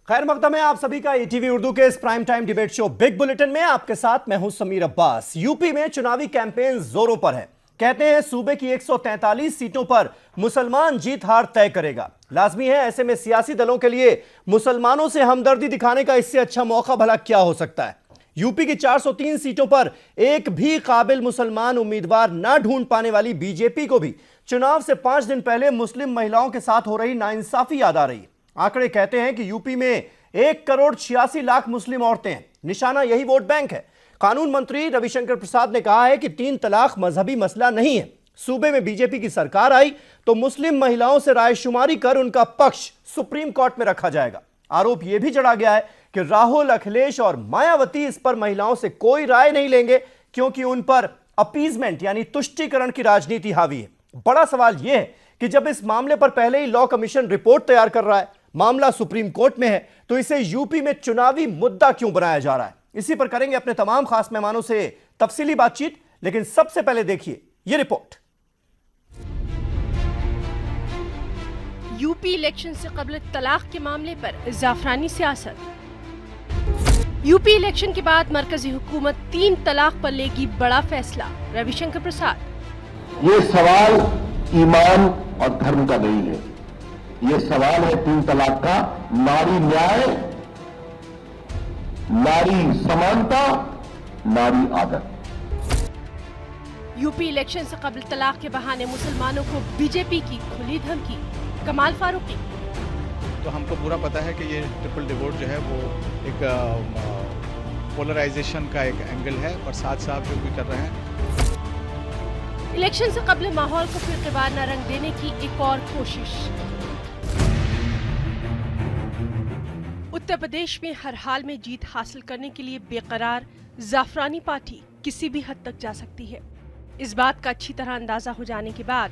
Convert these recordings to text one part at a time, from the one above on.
खैर मकदम है आप सभी का ईटीवी उर्दू के इस prime time debate show big bulletin में आपके साथ मैं हूं समीर अब्बास। यूपी में चुनावी कैंपेन जोरों पर है। कहते हैं सूबे की 143 सीटों पर मुसलमान जीत हार तय करेगा। लाजमी है, ऐसे में सियासी दलों के लिए मुसलमानों से हमदर्दी दिखाने का इससे अच्छा मौका भला क्या हो सकता है। यूपी की 403 सीटों पर एक भी काबिल मुसलमान उम्मीदवार ना ढूंढ पाने वाली बीजेपी को भी चुनाव से 5 दिन पहले मुस्लिम महिलाओं के साथ हो रही नाइंसाफी याद आ रही है। आंकड़े कहते हैं कि यूपी में 1,86,00,000 मुस्लिम औरतें हैं। निशाना यही वोट बैंक है। कानून मंत्री रविशंकर प्रसाद ने कहा है कि 3 तलाक मजहबी मसला नहीं है। सूबे में बीजेपी की सरकार आई तो मुस्लिम महिलाओं से रायशुमारी कर उनका पक्ष सुप्रीम कोर्ट में रखा जाएगा। आरोप यह भी जड़ा गया है कि राहुल, अखिलेश और मायावती इस पर महिलाओं से कोई राय नहीं लेंगे क्योंकि उन पर अपीजमेंट यानी तुष्टीकरण की राजनीति हावी है। बड़ा सवाल यह है कि जब इस मामले पर पहले ही लॉ कमीशन रिपोर्ट तैयार कर रहा है, मामला सुप्रीम कोर्ट में है, तो इसे यूपी में चुनावी मुद्दा क्यों बनाया जा रहा है। इसी पर करेंगे अपने तमाम खास मेहमानों से तफसीली बातचीत। लेकिन सबसे पहले देखिए यह रिपोर्ट। यूपी इलेक्शन से कबल तलाक के मामले पर जाफरानी सियासत। यूपी इलेक्शन के बाद मरकजी हुकूमत 3 तलाक पर लेगी बड़ा फैसला, रविशंकर प्रसाद। ये सवाल ईमान और धर्म का नहीं है, ये सवाल है 3 तलाक का। नारी न्याय, नारी समानता, नारी आदर। यूपी इलेक्शन से कबल तलाक के बहाने मुसलमानों को बीजेपी की खुली धमकी, कमाल फारूकी। तो हमको पूरा पता है कि ये ट्रिपल डिवोर्स जो है वो एक पोलराइजेशन का एक एंगल है और साथ साथ जो भी कर रहे हैं। इलेक्शन से कबल माहौल को फिरकेवार न रंग देने की एक और कोशिश। उत्तर प्रदेश में हर हाल में जीत हासिल करने के लिए बेकरार जाफरानी पार्टी किसी भी हद तक जा सकती है। इस बात का अच्छी तरह अंदाजा हो जाने के बाद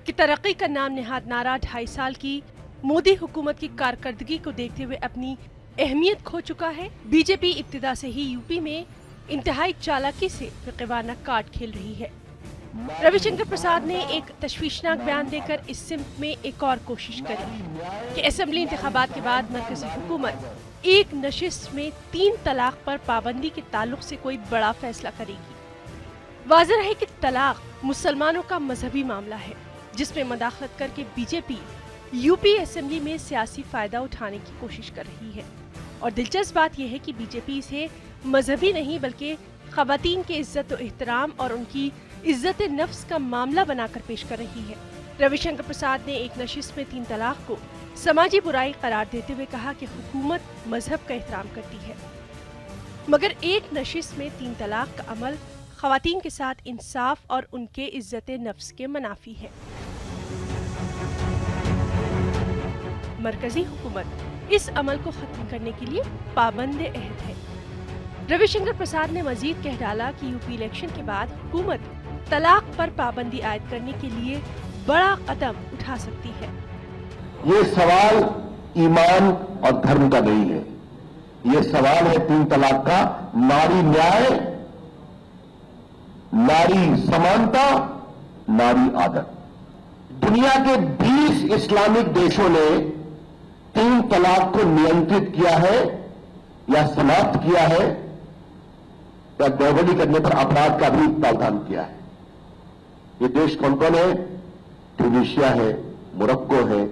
कि तरक्की का नाम नेहाद नारा 2.5 साल की मोदी हुकूमत की कारकर्दगी को देखते हुए अपनी अहमियत खो चुका है। बीजेपी इब्तिदा से ही यूपी में इंतहाई चालाकी से फिरकेवाराना कार्ड खेल रही है। रविशंकर प्रसाद ने एक तशवीशनाक बयान देकर इस सिमत में एक और कोशिश करी कि असेंबली इंतखाबात के बाद मरकजी हुकूमत एक नशिस्त में 3 तलाक पर पाबंदी के ताल्लुक से कोई बड़ा फैसला करेगी। वाज़ेह है कि तलाक मुसलमानों का मजहबी मामला है जिसमें मदाखलत करके बीजेपी यूपी असेंबली में सियासी फायदा उठाने की कोशिश कर रही है। और दिलचस्प बात यह है कि बीजेपी इसे मजहबी नहीं बल्कि खवातीन के इज्जत और एहतराम और उनकी इज्जत नफ्स का मामला बनाकर पेश कर रही है। रविशंकर प्रसाद ने एक नशिस्त में 3 तलाक को समाजी बुराई करार देते हुए कहा कि हुकूमत मजहब का एहतराम करती है, मगर एक नशिस्त में 3 तलाक का अमल खवातीन के साथ इंसाफ और उनके इज्जत नफ्स के मुनाफी है। मरकजी हुकूमत इस अमल को खत्म करने के लिए पाबंद अहद है। रविशंकर प्रसाद ने मजीद कह डाला कि यूपी इलेक्शन के बाद हुकूमत तलाक पर पाबंदी आयद करने के लिए बड़ा कदम उठा सकती है। ये सवाल ईमान और धर्म का नहीं है, ये सवाल है 3 तलाक का। नारी न्याय, नारी समानता, नारी आदर। दुनिया के 20 इस्लामिक देशों ने 3 तलाक को नियंत्रित किया है या समाप्त किया है या गड़बड़ी करने पर अपराध का भी प्रावधान किया है। ये देश कौन कौन है? ट्यूनीशिया है, मोरक्को है,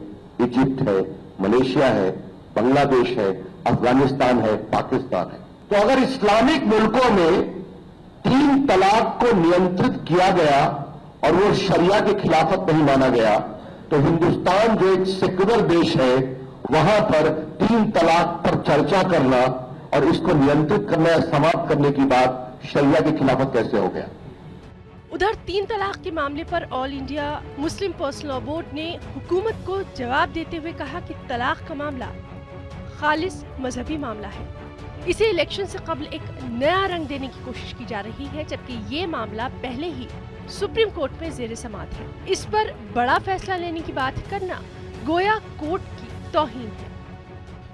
इजिप्ट है, मलेशिया है, बांग्लादेश है, अफगानिस्तान है, पाकिस्तान है। तो अगर इस्लामिक मुल्कों में 3 तलाक को नियंत्रित किया गया और वो शरिया की खिलाफत नहीं माना गया, तो हिंदुस्तान जो एक सेक्युलर देश है वहां पर 3 तलाक पर चर्चा करना और इसको नियंत्रित करना या समाप्त करने की बात शरिया की खिलाफत कैसे हो गया? उधर 3 तलाक के मामले पर all India Muslim personal law board ने हुकूमत को जवाब देते हुए कहा कि तलाक का मामला खालिस मजहबी मामला है। इसे इलेक्शन से कबल एक नया रंग देने की कोशिश की जा रही है, जबकि ये मामला पहले ही सुप्रीम कोर्ट में जेर समाअत है। इस पर बड़ा फैसला लेने की बात करना गोया कोर्ट की तौहीन है।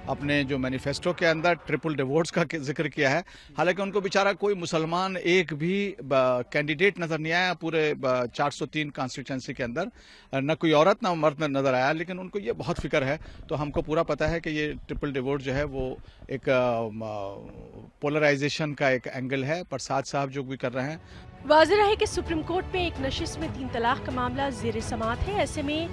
अपने जो मैनिफेस्टो के अंदर ट्रिपल डिवोर्स का जिक्र किया है। हालांकि उनको बेचारा कोई मुसलमान एक भी कैंडिडेट नजर नहीं आया पूरे 403 कॉन्स्टिट्यूंसी के अंदर, न कोई औरत ना मर्द नजर आया, लेकिन उनको ये बहुत फिक्र है। तो हमको पूरा पता है कि ये ट्रिपल डिवोर्स जो है वो एक पोलराइजेशन का एक एंगल है, प्रसाद साहब जो भी कर रहे हैं। वाज़ेह है कि सुप्रीम कोर्ट में एक नशिस्त में 3 तलाक का मामला ज़ेर समाअत है। ऐसे में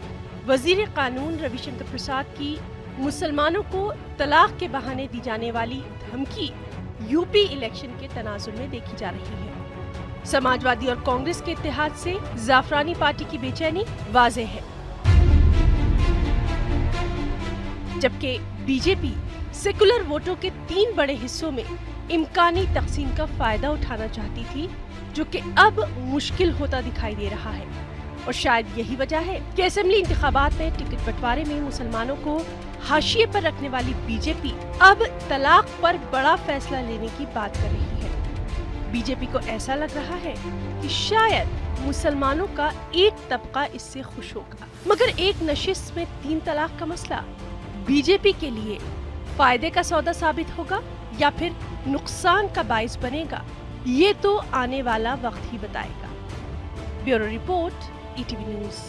वजीर कानून रविशंकर प्रसाद की मुसलमानों को तलाक के बहाने दी जाने वाली धमकी यूपी इलेक्शन के तनाजुर में देखी जा रही है। समाजवादी और कांग्रेस के इत्तेहाद से जाफरानी पार्टी की बेचैनी वाज़ेह है, जबकि बीजेपी सेकुलर वोटों के 3 बड़े हिस्सों में इम्कानी तकसीम का फायदा उठाना चाहती थी, जो कि अब मुश्किल होता दिखाई दे रहा है। और शायद यही वजह है कि असेंबली इंतखाबात में टिकट बंटवारे में मुसलमानों को हाशिए पर रखने वाली बीजेपी अब तलाक पर बड़ा फैसला लेने की बात कर रही है। बीजेपी को ऐसा लग रहा है कि शायद मुसलमानों का एक तबका इससे खुश होगा, मगर एक नशिस्त में 3 तलाक का मसला बीजेपी के लिए फायदे का सौदा साबित होगा या फिर नुकसान का बाइस बनेगा, ये तो आने वाला वक्त ही बताएगा। Bureau report, ETV news.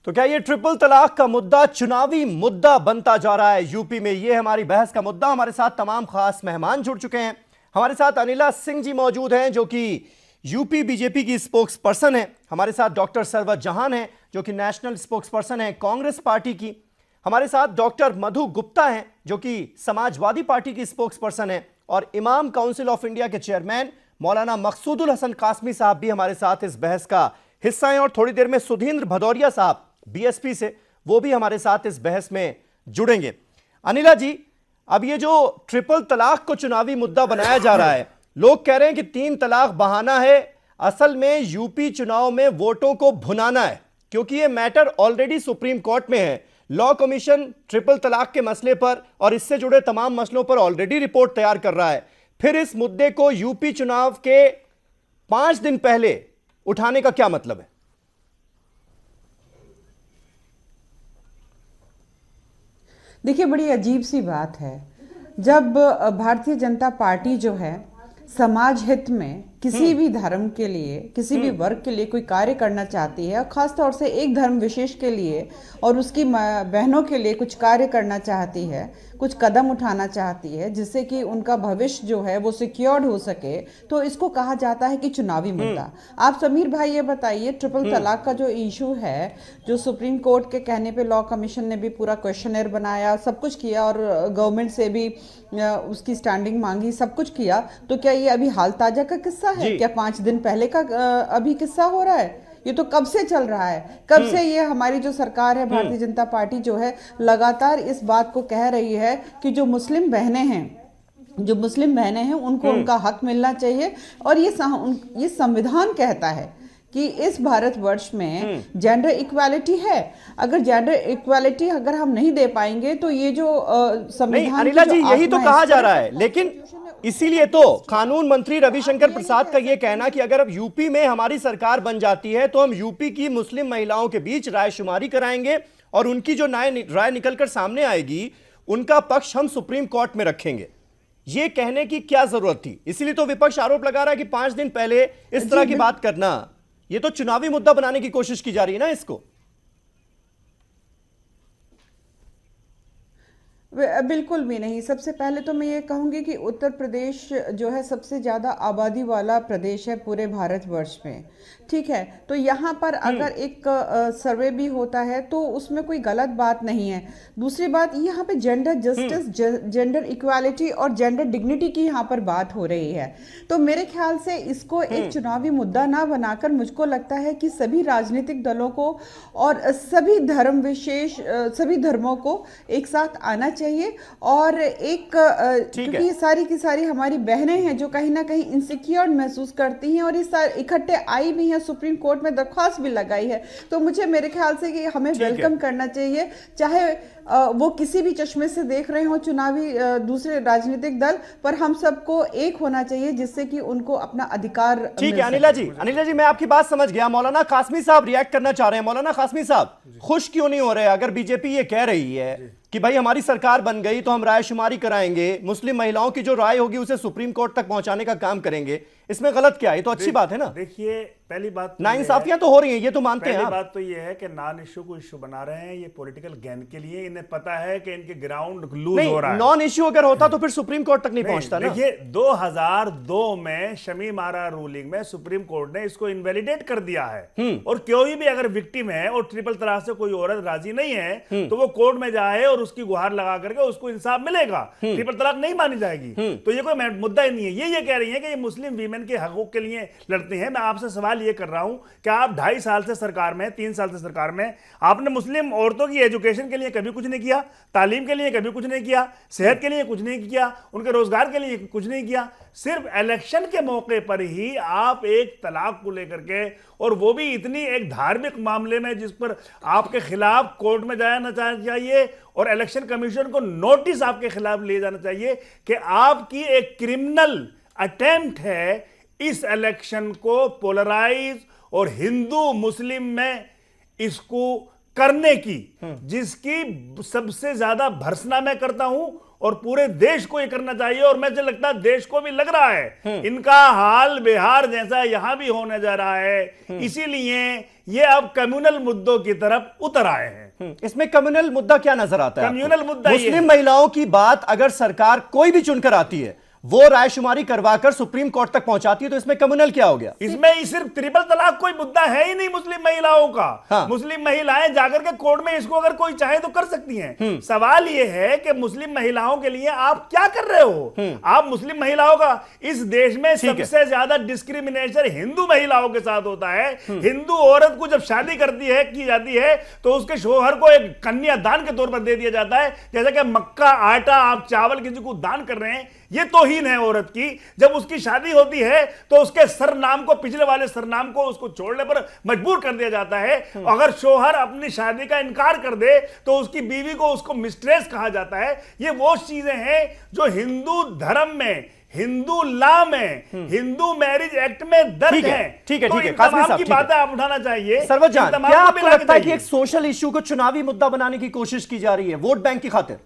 तो क्या ये ट्रिपल तलाक का मुद्दा चुनावी मुद्दा बनता जा रहा है यूपी में? ये हमारी बहस का मुद्दा। हमारे साथ तमाम खास मेहमान जुड़ चुके हैं। हमारे साथ अनिला सिंह जी मौजूद हैं, जो कि यूपी बीजेपी की स्पोक्स पर्सन है। हमारे साथ डॉक्टर सरवत जहान हैं, जो कि नेशनल स्पोक्स पर्सन है कांग्रेस पार्टी की। हमारे साथ डॉक्टर मधु गुप्ता हैं, जो कि समाजवादी पार्टी की स्पोक्स पर्सन है। और इमाम काउंसिल ऑफ इंडिया के चेयरमैन मौलाना मकसूदुल हसन कासमी साहब भी हमारे साथ इस बहस का हिस्सा हैं। और थोड़ी देर में सुधींद्र भदौरिया साहब बीएसपी से, वो भी हमारे साथ इस बहस में जुड़ेंगे। अनिला जी, अब ये जो ट्रिपल तलाक को चुनावी मुद्दा बनाया जा रहा है, लोग कह रहे हैं कि 3 तलाक बहाना है, असल में यूपी चुनाव में वोटों को भुनाना है, क्योंकि ये मैटर ऑलरेडी सुप्रीम कोर्ट में है। लॉ कमीशन ट्रिपल तलाक के मसले पर और इससे जुड़े तमाम मसलों पर ऑलरेडी रिपोर्ट तैयार कर रहा है। फिर इस मुद्दे को यूपी चुनाव के 5 दिन पहले उठाने का क्या मतलब है? देखिए, बड़ी अजीब सी बात है जब भारतीय जनता पार्टी जो है समाज हित में किसी भी धर्म के लिए, किसी भी वर्ग के लिए कोई कार्य करना चाहती है, और खास तौर से एक धर्म विशेष के लिए और उसकी बहनों के लिए कुछ कार्य करना चाहती है, कुछ कदम उठाना चाहती है जिससे कि उनका भविष्य जो है वो सिक्योर्ड हो सके, तो इसको कहा जाता है कि चुनावी मुद्दा। आप समीर भाई ये बताइए, ट्रिपल तलाक का जो इशू है, जो सुप्रीम कोर्ट के कहने पे लॉ कमीशन ने भी पूरा क्वेश्चनर बनाया, सब कुछ किया और गवर्नमेंट से भी उसकी स्टैंडिंग मांगी, सब कुछ किया, तो क्या ये अभी हाल ताजा का किस्सा है? क्या 5 दिन पहले का अभी किस्सा हो रहा है? ये तो कब से चल रहा है। कब से ये हमारी जो सरकार है, भारतीय जनता पार्टी जो है, लगातार इस बात को कह रही है कि जो मुस्लिम बहनें हैं उनको उनका हक मिलना चाहिए। और ये संविधान कहता है कि इस भारतवर्ष में जेंडर इक्वालिटी है। अगर जेंडर इक्वालिटी अगर हम नहीं दे पाएंगे तो ये जो संविधान, अनिला जी, यही तो कहा जा रहा है। लेकिन इसीलिए तो कानून मंत्री रविशंकर प्रसाद का यह कहना कि अगर अब यूपी में हमारी सरकार बन जाती है तो हम यूपी की मुस्लिम महिलाओं के बीच रायशुमारी कराएंगे और उनकी जो राय निकलकर सामने आएगी, उनका पक्ष हम सुप्रीम कोर्ट में रखेंगे। ये कहने की क्या जरूरत थी? इसीलिए तो विपक्ष आरोप लगा रहा है कि 5 दिन पहले इस तरह की बात करना, ये तो चुनावी मुद्दा बनाने की कोशिश की जा रही है ना इसको। बिल्कुल भी नहीं। सबसे पहले तो मैं ये कहूंगी कि उत्तर प्रदेश जो है सबसे ज़्यादा आबादी वाला प्रदेश है पूरे भारतवर्ष में, ठीक है। तो यहाँ पर अगर एक सर्वे भी होता है तो उसमें कोई गलत बात नहीं है। दूसरी बात, यहाँ पे जेंडर जस्टिस, जेंडर इक्वालिटी और जेंडर डिग्निटी की यहाँ पर बात हो रही है। तो मेरे ख्याल से इसको एक चुनावी मुद्दा ना बनाकर मुझको लगता है कि सभी राजनीतिक दलों को और सभी धर्म विशेष, सभी धर्मों को एक साथ आना चाहिए। और एक क्योंकि सारी की सारी हमारी बहनें हैं जो कहीं ना कहीं इनसिक्योर महसूस करती हैं और इस इकट्ठे आई भी हैं, सुप्रीम कोर्ट में दरख्वास्त भी लगाई है, तो मुझे मेरे ख्याल से कि हमें वेलकम करना चाहिए, चाहे वो किसी भी चश्मे से देख रहे हो चुनावी दूसरे राजनीतिक दल, पर हम सबको एक होना चाहिए जिससे कि उनको अपना अधिकार। ठीक है अनिला जी मैं आपकी बात समझ गया। मौलाना कासमी साहब रिएक्ट करना चाह रहे हैं। मौलाना कासमी साहब, खुश क्यों नहीं हो रहे अगर बीजेपी ये कह रही है कि भाई हमारी सरकार बन गई तो हम रायशुमारी कराएंगे, मुस्लिम महिलाओं की जो राय होगी उसे सुप्रीम कोर्ट तक पहुंचाने का काम करेंगे, इसमें गलत क्या है? ये तो अच्छी बात है ना। देखिए पहली बात तो नाइंसाफियां तो हो रही हैं, ये तो मानते हैं। पहली बात तो ये है कि नॉन इश्यू को इश्यू बना रहे हैं, ये पॉलिटिकल गेन के लिए। इन्हें पता है कि इनके ग्राउंड लूज हो रहा है। नॉन इश्यू अगर होता तो फिर सुप्रीम कोर्ट तक नहीं पहुंचता ना। देखिए 2002 में शमी मारा रूलिंग में सुप्रीम कोर्ट ने इसको इनवैलिडेट कर दिया है, और कोई भी अगर विक्टिम है और ट्रिपल तलाक से कोई औरत राजी नहीं है तो वो कोर्ट में जाए और उसकी गुहार लगा करके उसको इंसाफ मिलेगा, ट्रिपल तलाक नहीं मानी जाएगी। तो ये कोई मुद्दा ही नहीं है। ये कह रही है कि ये मुस्लिम वीमेन के हकूक के लिए लड़ते हैं। मैं आपसे सवाल ये कर रहा हूं कि आप 2.5 साल से सरकार में, 3 साल से सरकार में, आपने मुस्लिम औरतों की एजुकेशन के लिए कभी कुछ नहीं किया, तालीम के लिए कभी कुछ नहीं किया, सेहत के लिए कुछ नहीं किया, उनके रोजगार के लिए कुछ नहीं किया। सिर्फ इलेक्शन के मौके पर ही आप एक तलाक को लेकर के, और वो भी इतनी एक धार्मिक मामले में जिस पर आपके खिलाफ कोर्ट में जाना चाहिए और इलेक्शन कमीशन को नोटिस आपके खिलाफ ले जाना चाहिए कि आपकी एक क्रिमिनल अटेम्प्ट है इस इलेक्शन को पोलराइज और हिंदू मुस्लिम में इसको करने की, जिसकी सबसे ज्यादा भर्त्सना मैं करता हूं और पूरे देश को ये करना चाहिए। और मुझे लगता है देश को भी लग रहा है इनका हाल बिहार जैसा यहां भी होने जा रहा है, इसीलिए ये अब कम्युनल मुद्दों की तरफ उतर आए हैं। इसमें कम्युनल मुद्दा क्या नजर आता है? कम्युनल मुद्दा मुस्लिम महिलाओं की बात अगर सरकार कोई भी चुनकर आती है, वो रायशुमारी करवाकर सुप्रीम कोर्ट तक पहुंचाती है, तो इसमें कम्युनल क्या हो गया? इसमें सिर्फ ट्रिपल तलाक कोई मुद्दा है ही नहीं मुस्लिम महिलाओं का। हाँ। मुस्लिम महिलाएं जाकर के कोर्ट में इसको अगर कोई चाहे तो कर सकती हैं। सवाल यह है कि मुस्लिम महिलाओं के लिए आप क्या कर रहे हो? आप मुस्लिम महिलाओं का इस देश में सबसे ज्यादा डिस्क्रिमिनेशन हिंदू महिलाओं के साथ होता है। हिंदू औरत को जब शादी की जाती है तो उसके शोहर को एक कन्यादान के तौर पर दे दिया जाता है, जैसे कि मक्का आटा आप चावल किसी को दान कर रहे हैं, ये तौहीन है औरत की। जब उसकी शादी होती है तो उसके सरनाम को, पिछले वाले सरनाम को उसको छोड़ने पर मजबूर कर दिया जाता है। अगर शोहर अपनी शादी का इनकार कर दे तो उसकी बीवी को उसको मिस्ट्रेस कहा जाता है। ये वो चीजें हैं जो हिंदू धर्म में, हिंदू लॉ में, हिंदू मैरिज एक्ट में दर्ज है। ठीक है, तो ठीक है, इन कासमी तमाम साहब, की ठीक है। बातें आप उठाना चाहिए। सर्वजान, इन तमाम क्या को आपको मिलाना लगता है कि चाहिए। एक सोशल इश्यू को चुनावी मुद्दा बनाने की कोशिश की जा रही है वोट बैंक की खातिर?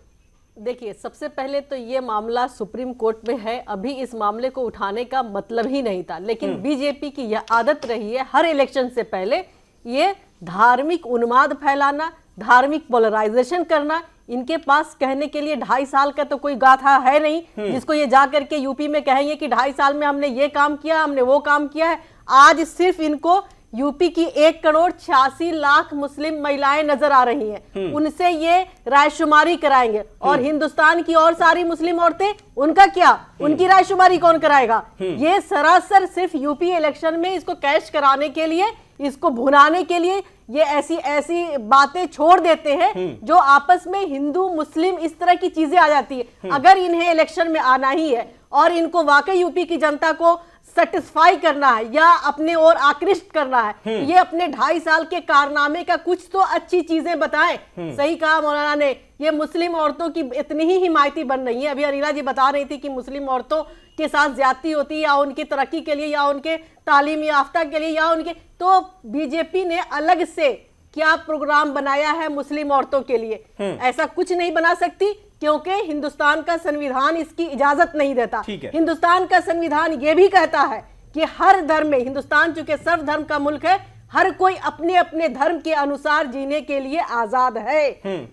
देखिए, सबसे पहले तो ये मामला सुप्रीम कोर्ट में है, अभी इस मामले को उठाने का मतलब ही नहीं था, लेकिन बीजेपी की यह आदत रही है हर इलेक्शन से पहले ये धार्मिक उन्माद फैलाना, धार्मिक पोलराइजेशन करना। इनके पास कहने के लिए 2.5 साल का तो कोई गाथा है नहीं जिसको ये जा करके यूपी में कहेंगे कि 2.5 साल में हमने ये काम किया, हमने वो काम किया है। आज सिर्फ इनको यूपी की 1,86,00,000 मुस्लिम महिलाएं नजर आ रही हैं, उनसे ये रायशुमारी कराएंगे। और हिंदुस्तान की और सारी मुस्लिम औरतें, उनका क्या? उनकी रायशुमारी कौन कराएगा? ये सरासर सिर्फ यूपी इलेक्शन में इसको कैश कराने के लिए, इसको भुनाने के लिए ये ऐसी ऐसी बातें छोड़ देते हैं जो आपस में हिंदू मुस्लिम इस तरह की चीजें आ जाती है। अगर इन्हें इलेक्शन में आना ही है और इनको वाकई यूपी की जनता को सेटिस्फाई करना है या अपने ओर आकृष्ट करना है, ये अपने 2.5 साल के कारनामे का कुछ तो अच्छी चीजें बताएं। सही कहा मौलाना ने, ये मुस्लिम औरतों की इतनी ही हिमायती बन रही है। अभी अनिला जी बता रही थी कि मुस्लिम औरतों के साथ ज्यादती होती है या उनकी तरक्की के लिए या उनके तालीम याफ्ता के लिए या उनके, तो बीजेपी ने अलग से क्या प्रोग्राम बनाया है मुस्लिम औरतों के लिए? ऐसा कुछ नहीं बना सकती क्योंकि हिंदुस्तान का संविधान इसकी इजाजत नहीं देता। हिंदुस्तान का संविधान यह भी कहता है कि हर धर्म में, हिंदुस्तान चूंकि सर्वधर्म का मुल्क है, हर कोई अपने अपने धर्म के अनुसार जीने के लिए आजाद है।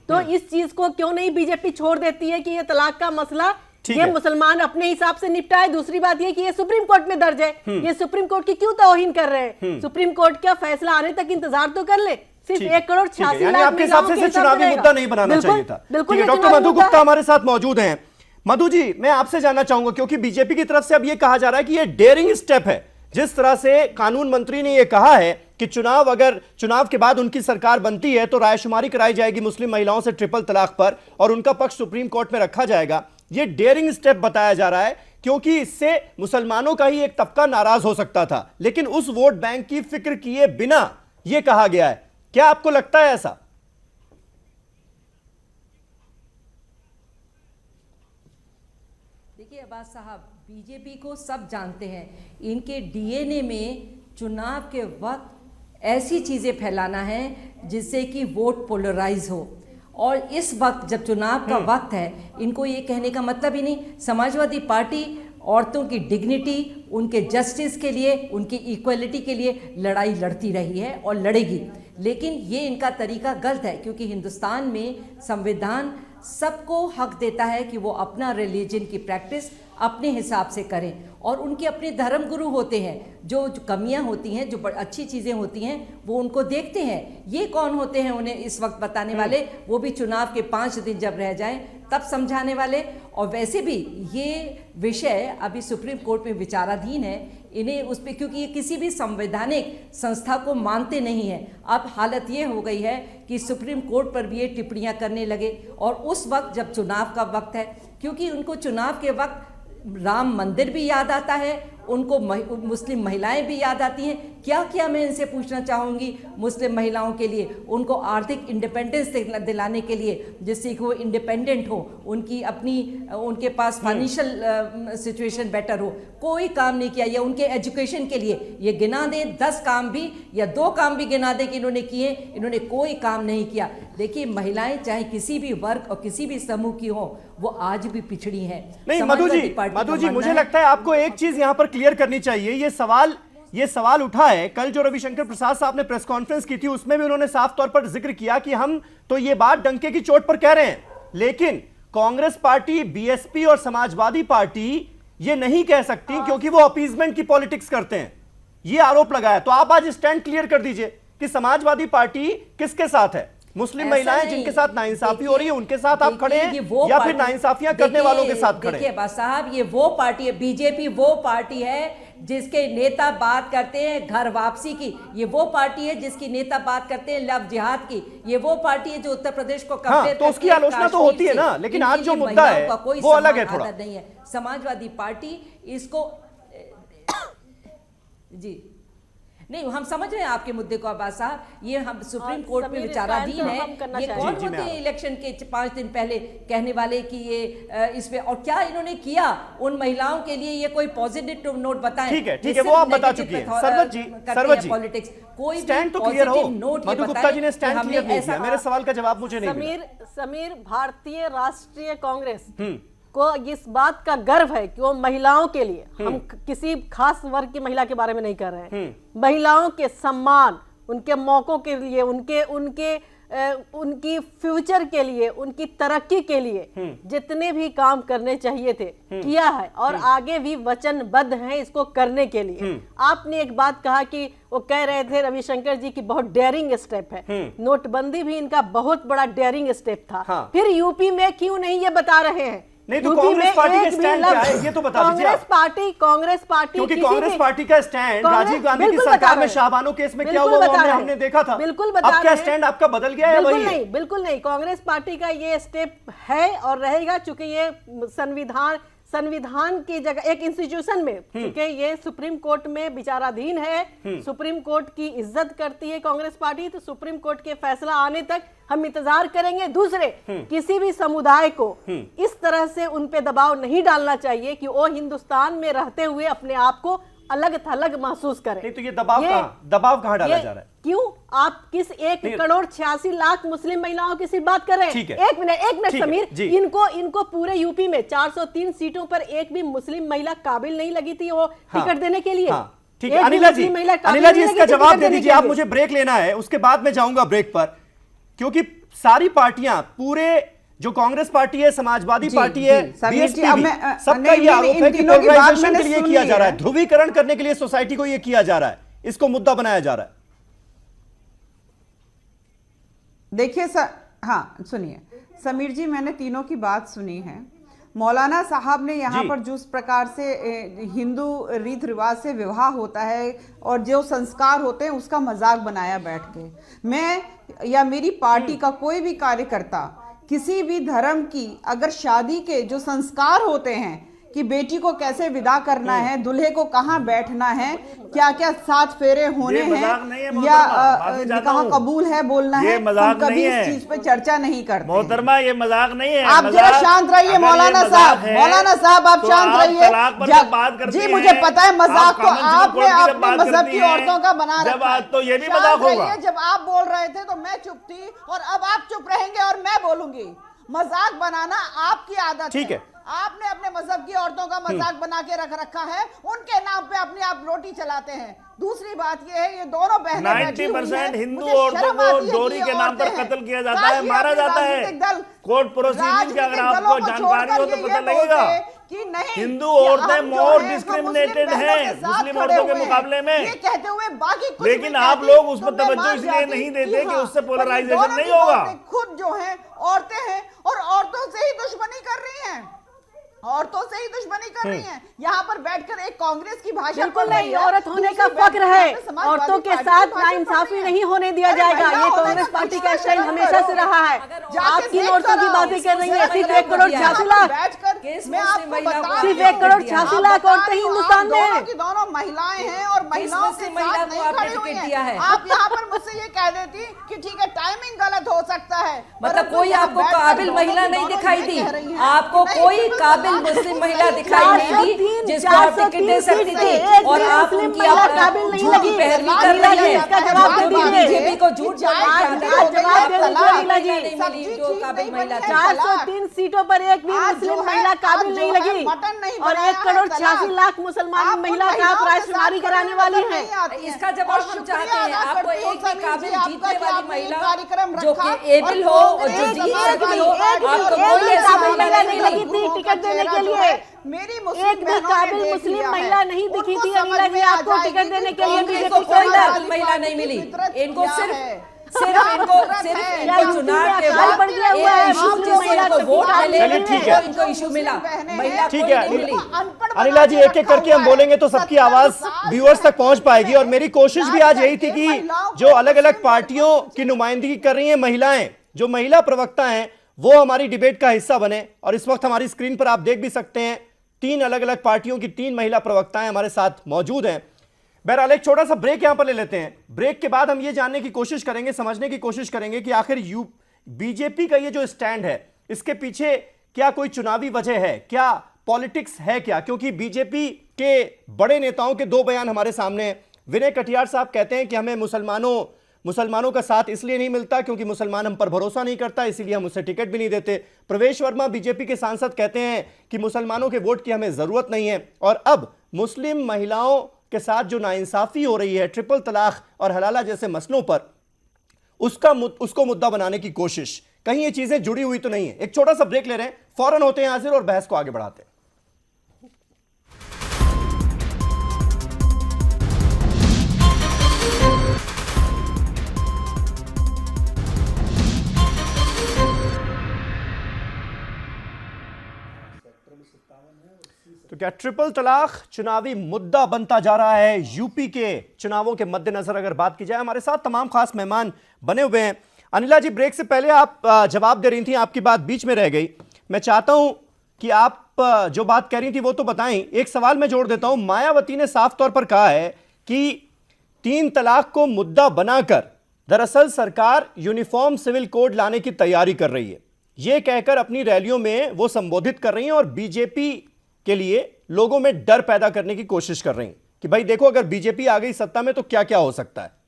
तो इस चीज को क्यों नहीं बीजेपी छोड़ देती है कि ये तलाक का मसला ये मुसलमान अपने हिसाब से निपटाए। दूसरी बात ये कि ये सुप्रीम कोर्ट में दर्ज है, ये सुप्रीम कोर्ट की क्यों तौहीन कर रहे हैं? सुप्रीम कोर्ट का फैसला आने तक इंतजार तो कर ले। सिर्फ 1,86,00,000 आपके हिसाब से चुनावी मुद्दा नहीं बनाना चाहिए था। बिल्कुल। डॉक्टर मधु गुप्ता हमारे साथ मौजूद हैं। मधु जी, मैं आपसे जानना चाहूंगा, क्योंकि बीजेपी की तरफ से अब यह कहा जा रहा है कि यह डेयरिंग स्टेप है, जिस तरह से कानून मंत्री ने यह कहा है कि चुनाव के बाद उनकी सरकार बनती है तो रायशुमारी कराई जाएगी मुस्लिम महिलाओं से ट्रिपल तलाक पर और उनका पक्ष सुप्रीम कोर्ट में रखा जाएगा। यह डेयरिंग स्टेप बताया जा रहा है क्योंकि इससे मुसलमानों का ही एक तबका नाराज हो सकता था, लेकिन उस वोट बैंक की फिक्र किए बिना यह कहा गया है। क्या आपको लगता है ऐसा? देखिए अब्बास साहब, बीजेपी को सब जानते हैं, इनके डीएनए में चुनाव के वक्त ऐसी चीजें फैलाना है जिससे कि वोट पोलराइज हो। और इस वक्त जब चुनाव का वक्त है, इनको ये कहने का मतलब ही नहीं। समाजवादी पार्टी औरतों की डिग्निटी, उनके जस्टिस के लिए, उनकी इक्वलिटी के लिए लड़ाई लड़ती रही है और लड़ेगी, लेकिन ये इनका तरीका गलत है क्योंकि हिंदुस्तान में संविधान सबको हक देता है कि वो अपना रिलीजन की प्रैक्टिस अपने हिसाब से करें और उनके अपने धर्म गुरु होते हैं। जो कमियां होती हैं, जो अच्छी चीज़ें होती हैं, वो उनको देखते हैं। ये कौन होते हैं उन्हें इस वक्त बताने वाले? वो भी चुनाव के 5 दिन जब रह जाएं तब समझाने वाले। और वैसे भी ये विषय अभी सुप्रीम कोर्ट में विचाराधीन है, इन्हें उस पर, क्योंकि ये किसी भी संवैधानिक संस्था को मानते नहीं हैं। अब हालत ये हो गई है कि सुप्रीम कोर्ट पर भी ये टिप्पणियां करने लगे और उस वक्त जब चुनाव का वक्त है, क्योंकि उनको चुनाव के वक्त राम मंदिर भी याद आता है, उनको मुस्लिम महिलाएं भी याद आती हैं। क्या क्या मैं इनसे पूछना चाहूँगी मुस्लिम महिलाओं के लिए, उनको आर्थिक इंडिपेंडेंस दिलाने के लिए, जिससे कि वो इंडिपेंडेंट हो, उनकी अपनी, उनके पास फाइनेंशियल सिचुएशन बेटर हो। कोई काम नहीं किया। या उनके एजुकेशन के लिए ये गिना दें 10 काम भी या 2 काम भी गिना दें कि इन्होंने किए, इन्होंने कोई काम नहीं किया। देखिए महिलाएं चाहे किसी भी वर्ग और किसी भी समूह की हो, वो आज भी पिछड़ी हैं। नहीं मधु जी मुझे लगता है आपको एक चीज यहां पर क्लियर करनी चाहिए। ये सवाल उठा है, कल जो रविशंकर प्रसाद साहब ने प्रेस कॉन्फ्रेंस की थी उसमें भी उन्होंने साफ तौर पर जिक्र किया कि हम तो ये बात डंके की चोट पर कह रहे हैं, लेकिन कांग्रेस पार्टी, बीएसपी और समाजवादी पार्टी ये नहीं कह सकती क्योंकि वो अपीजमेंट की पॉलिटिक्स करते हैं। ये आरोप लगाया। तो आप आज स्टैंड क्लियर कर दीजिए कि समाजवादी पार्टी किसके साथ है। मुस्लिम महिलाएं जिनके साथ नाइंसाफी हो रही है उनके साथ आप खड़े हैं या फिर नाइंसाफियां करने वालों के साथ खड़े हैं? देखिए बात साहब, ये वो पार्टी है, बीजेपी वो पार्टी है जिसके नेता बात करते हैं घर वापसी की। ये वो पार्टी है जिसकी नेता बात करते हैं लव जिहाद की। ये वो पार्टी है जो उत्तर प्रदेश को कंपेयर तो उसकी आलोचना तो होती है ना, लेकिन आज जो मुद्दा है वो अलग है थोड़ा। नहीं है समाजवादी पार्टी इसको जी नहीं, हम समझ रहे हैं आपके मुद्दे को अब्बास साहब। ये हम सुप्रीम कोर्ट में विचाराधीन है। ये कौन होते हैं इलेक्शन के 5 दिन पहले कहने वाले कि ये इसमें, और क्या इन्होंने किया उन महिलाओं के लिए? ये कोई पॉजिटिव नोट बताएं। ठीक है वो आप बता चुकी हैं। सरवत जी पॉलिटिक्स कोई स्टैंड तो क्लियर हो। मधु गुप्ता जी ने स्टैंड क्लियर नहीं किया। मेरे सवाल का जवाब मुझे नहीं मिला। समीर, भारतीय राष्ट्रीय कांग्रेस को इस बात का गर्व है कि वो महिलाओं के लिए, हम किसी खास वर्ग की महिला के बारे में नहीं कर रहे हैं, महिलाओं के सम्मान, उनके मौकों के लिए, उनकी फ्यूचर के लिए, उनकी तरक्की के लिए जितने भी काम करने चाहिए थे किया है और आगे भी वचनबद्ध हैं इसको करने के लिए। आपने एक बात कहा कि वो कह रहे थे रविशंकर जी की बहुत डेयरिंग स्टेप है। नोटबंदी भी इनका बहुत बड़ा डेयरिंग स्टेप था। फिर यूपी में क्यों नहीं ये बता रहे हैं? नहीं तो कांग्रेस पार्टी का स्टैंड क्या है ये तो बता दीजिए। कांग्रेस पार्टी क्योंकि कांग्रेस पार्टी का स्टैंड राजीव गांधी की सरकार में शाहबानो केस में क्या हुआ हमने देखा था। बिल्कुल बता रहे हैं। अब क्या स्टैंड आपका बदल गया है? बिल्कुल नहीं, बिल्कुल नहीं। कांग्रेस पार्टी का ये स्टेप है और रहेगा, चूंकि ये संविधान की जगह एक इंस्टीट्यूशन में, क्योंकि ये सुप्रीम कोर्ट में विचाराधीन है, सुप्रीम कोर्ट की इज्जत करती है कांग्रेस पार्टी, तो सुप्रीम कोर्ट के फैसला आने तक हम इंतजार करेंगे। दूसरे किसी भी समुदाय को इस तरह से उन पे दबाव नहीं डालना चाहिए कि वो हिंदुस्तान में रहते हुए अपने आप को अलग थलग महसूस करें। नहीं तो ये दबाव कहां डाला जा रहा है? क्यों? आप किस 1,86,00,000 मुस्लिम महिलाओं की सिर्फ बात कर रहे हैं? एक मिनट समीर, इनको पूरे यूपी में 403 सीटों पर एक भी मुस्लिम महिला काबिल नहीं लगी थी वो टिकट देने के लिए। ठीक है अनिला जी इसका जवाब दे दीजिए। आप मुझे ब्रेक लेना है, उसके बाद मैं जाऊंगा ब्रेक पर, क्योंकि सारी पार्टियां, पूरे जो कांग्रेस पार्टी है, समाजवादी पार्टी है, बीएसपी, सबका ये आरोप है कि पोलराइजेशन के लिए किया जा रहा है, ध्रुवीकरण करने के लिए सोसाइटी को ये किया जा रहा है, इसको मुद्दा बनाया जा रहा है। देखिए हाँ सुनिए समीर जी, मैंने तीनों की बात सुनी है। मौलाना साहब ने यहाँ पर जिस प्रकार से हिंदू रीत रिवाज से विवाह होता है और जो संस्कार होते हैं उसका मजाक बनाया बैठ के। मैं या मेरी पार्टी का कोई भी कार्यकर्ता किसी भी धर्म की अगर शादी के जो संस्कार होते हैं कि बेटी को कैसे विदा करना है, दूल्हे को कहाँ बैठना है, क्या क्या 7 फेरे होने हैं या निकाह कबूल है बोलना है, हम कभी इस चीज पे चर्चा नहीं करते। मोहतरमा ये मजाक नहीं है। आप जरा शांत रहिए मौलाना साहब, मौलाना साहब आप शांत रहिए। जी मुझे पता है मजाक को आपने अपने मजहब की औरतों का बना रखा है, तो ये भी मजाक होगा। जब आप बोल रहे थे तो मैं चुप थी और अब आप चुप रहेंगे और मैं बोलूंगी। मजाक बनाना आपकी आदत ठीक है। आपने अपने मजहब की औरतों का मजाक बना के रख रखा है, उनके नाम पे अपने आप रोटी चलाते हैं। दूसरी बात ये है, ये दोनों बहनें 90% हिंदू औरतों को डोरी के नाम पर कत्ल किया जाता है, मारा जाता है। कोर्ट प्रोसीडिंग की अगर आपको जानकारी हो तो पता लगेगा कि नहीं, हिंदू औरतें मोर डिस्क्रिमिनेटेड हैं मुस्लिम औरतों के मुकाबले में। ये कहते हुए बाकी कुछ लेकिन आप लोग उस पर तवज्जो इसलिए नहीं देते कि उससे पोलराइजेशन नहीं होगा। खुद जो है औरतें हैं और औरतों से ही दुश्मनी कर रही हैं, औरतों से ही दुश्मनी कर रही हैं। यहाँ पर बैठकर एक कांग्रेस की भाषा बिल्कुल नहीं, औरत होने का फक्र है, औरतों के साथ नाइंसाफी नहीं होने दिया जाएगा। ये कांग्रेस पार्टी का स्टैंड हमेशा से रहा है। आप किन औरतों की बातें कर रही है? सिर्फ 1 करोड़ 86 लाख, सिर्फ 1 करोड़ 86 लाख औरतें हिंदुस्तान में, दोनों महिलाएं हैं और महिलाओं के साथ नहीं खड़ी हुई हैं। आप यहाँ पर मुझसे ये कह देती कि ठीक है टाइमिंग गलत हो सकता है, मतलब कोई आपको काबिल महिला नहीं दिखाई दी, आपको कोई काबिल मुस्लिम महिला दिखाई नहीं दी जिसको आप टिकट दे सकती थी, और आप उनकी झूठी पैरवी कर रही है। इसका जवाब दे दीजिए। बीजेपी को झूठ जवाब दे दीजिए जो काबिल महिला 403 सीटों पर एक भी मुस्लिम महिला काबिल नहीं लगी और 1 करोड़ 86 लाख मुसलमान महिला का आप राजकुमारी कराने वाली है। इसका जवाब हम चाहते हैं। आपको एक भी काबिल जीतने वाली महिला जो कि एबल हो और जो जीत सकती हो, आपको कोई ऐसी महिला नहीं लगी थी टिकट देने के लिए। मेरी एक भी काबिल मुस्लिम महिला नहीं दिखी थी अनिला जी आपको टिकट देने के लिए। बीजेपी को कोई काबिल महिला नहीं मिली। इनको सिर्फ इनको चुनाव के बाद वोट मिले, इनको इशू मिला, महिला ठीक है अनिला जी, एक एक करके हम बोलेंगे तो सबकी आवाज व्यूअर्स तक पहुंच पाएगी। और मेरी कोशिश भी आज यही थी कि जो अलग अलग पार्टियों की नुमाइंदगी कर रही हैं महिलाएं, जो महिला प्रवक्ता हैं, वो हमारी डिबेट का हिस्सा बने। और इस वक्त हमारी स्क्रीन पर आप देख भी सकते हैं 3 अलग अलग पार्टियों की 3 महिला प्रवक्ताएं हमारे साथ मौजूद हैं। बहरहाल एक छोटा सा ब्रेक यहां पर ले लेते हैं। ब्रेक के बाद हम ये जानने की कोशिश करेंगे, समझने की कोशिश करेंगे कि आखिर बीजेपी का ये जो स्टैंड है, इसके पीछे क्या कोई चुनावी वजह है, क्या पॉलिटिक्स है क्या? क्योंकि बीजेपी के बड़े नेताओं के 2 बयान हमारे सामने हैं। विनय कटियार साहब कहते हैं कि हमें मुसलमानों का साथ इसलिए नहीं मिलता क्योंकि मुसलमान हम पर भरोसा नहीं करता, इसीलिए हम उससे टिकट भी नहीं देते। प्रवेश वर्मा बीजेपी के सांसद कहते हैं कि मुसलमानों के वोट की हमें जरूरत नहीं है। और अब मुस्लिम महिलाओं के साथ जो नाइंसाफी हो रही है, ट्रिपल तलाक और हलाला जैसे मसलों पर, उसको मुद्दा बनाने की कोशिश, कहीं ये चीजें जुड़ी हुई तो नहीं है। एक छोटा सा ब्रेक ले रहे हैं, फौरन होते हैं हाजिर और बहस को आगे बढ़ाते हैं। तो क्या ट्रिपल तलाक चुनावी मुद्दा बनता जा रहा है? यूपी के चुनावों के मद्देनजर अगर बात की जाए, हमारे साथ तमाम खास मेहमान बने हुए हैं। अनिला जी, ब्रेक से पहले आप जवाब दे रही थी, आपकी बात बीच में रह गई। मैं चाहता हूं कि आप जो बात कह रही थी वो तो बताएं। एक सवाल मैं जोड़ देता हूं। मायावती ने साफ तौर पर कहा है कि 3 तलाक को मुद्दा बनाकर दरअसल सरकार यूनिफॉर्म सिविल कोड लाने की तैयारी कर रही है, यह कहकर अपनी रैलियों में वो संबोधित कर रही हैं और बीजेपी के लिए लोगों में डर पैदा करने की कोशिश कर रही हैं कि भाई देखो, अगर बीजेपी आ गई सत्ता में तो क्या क्या हो सकता है।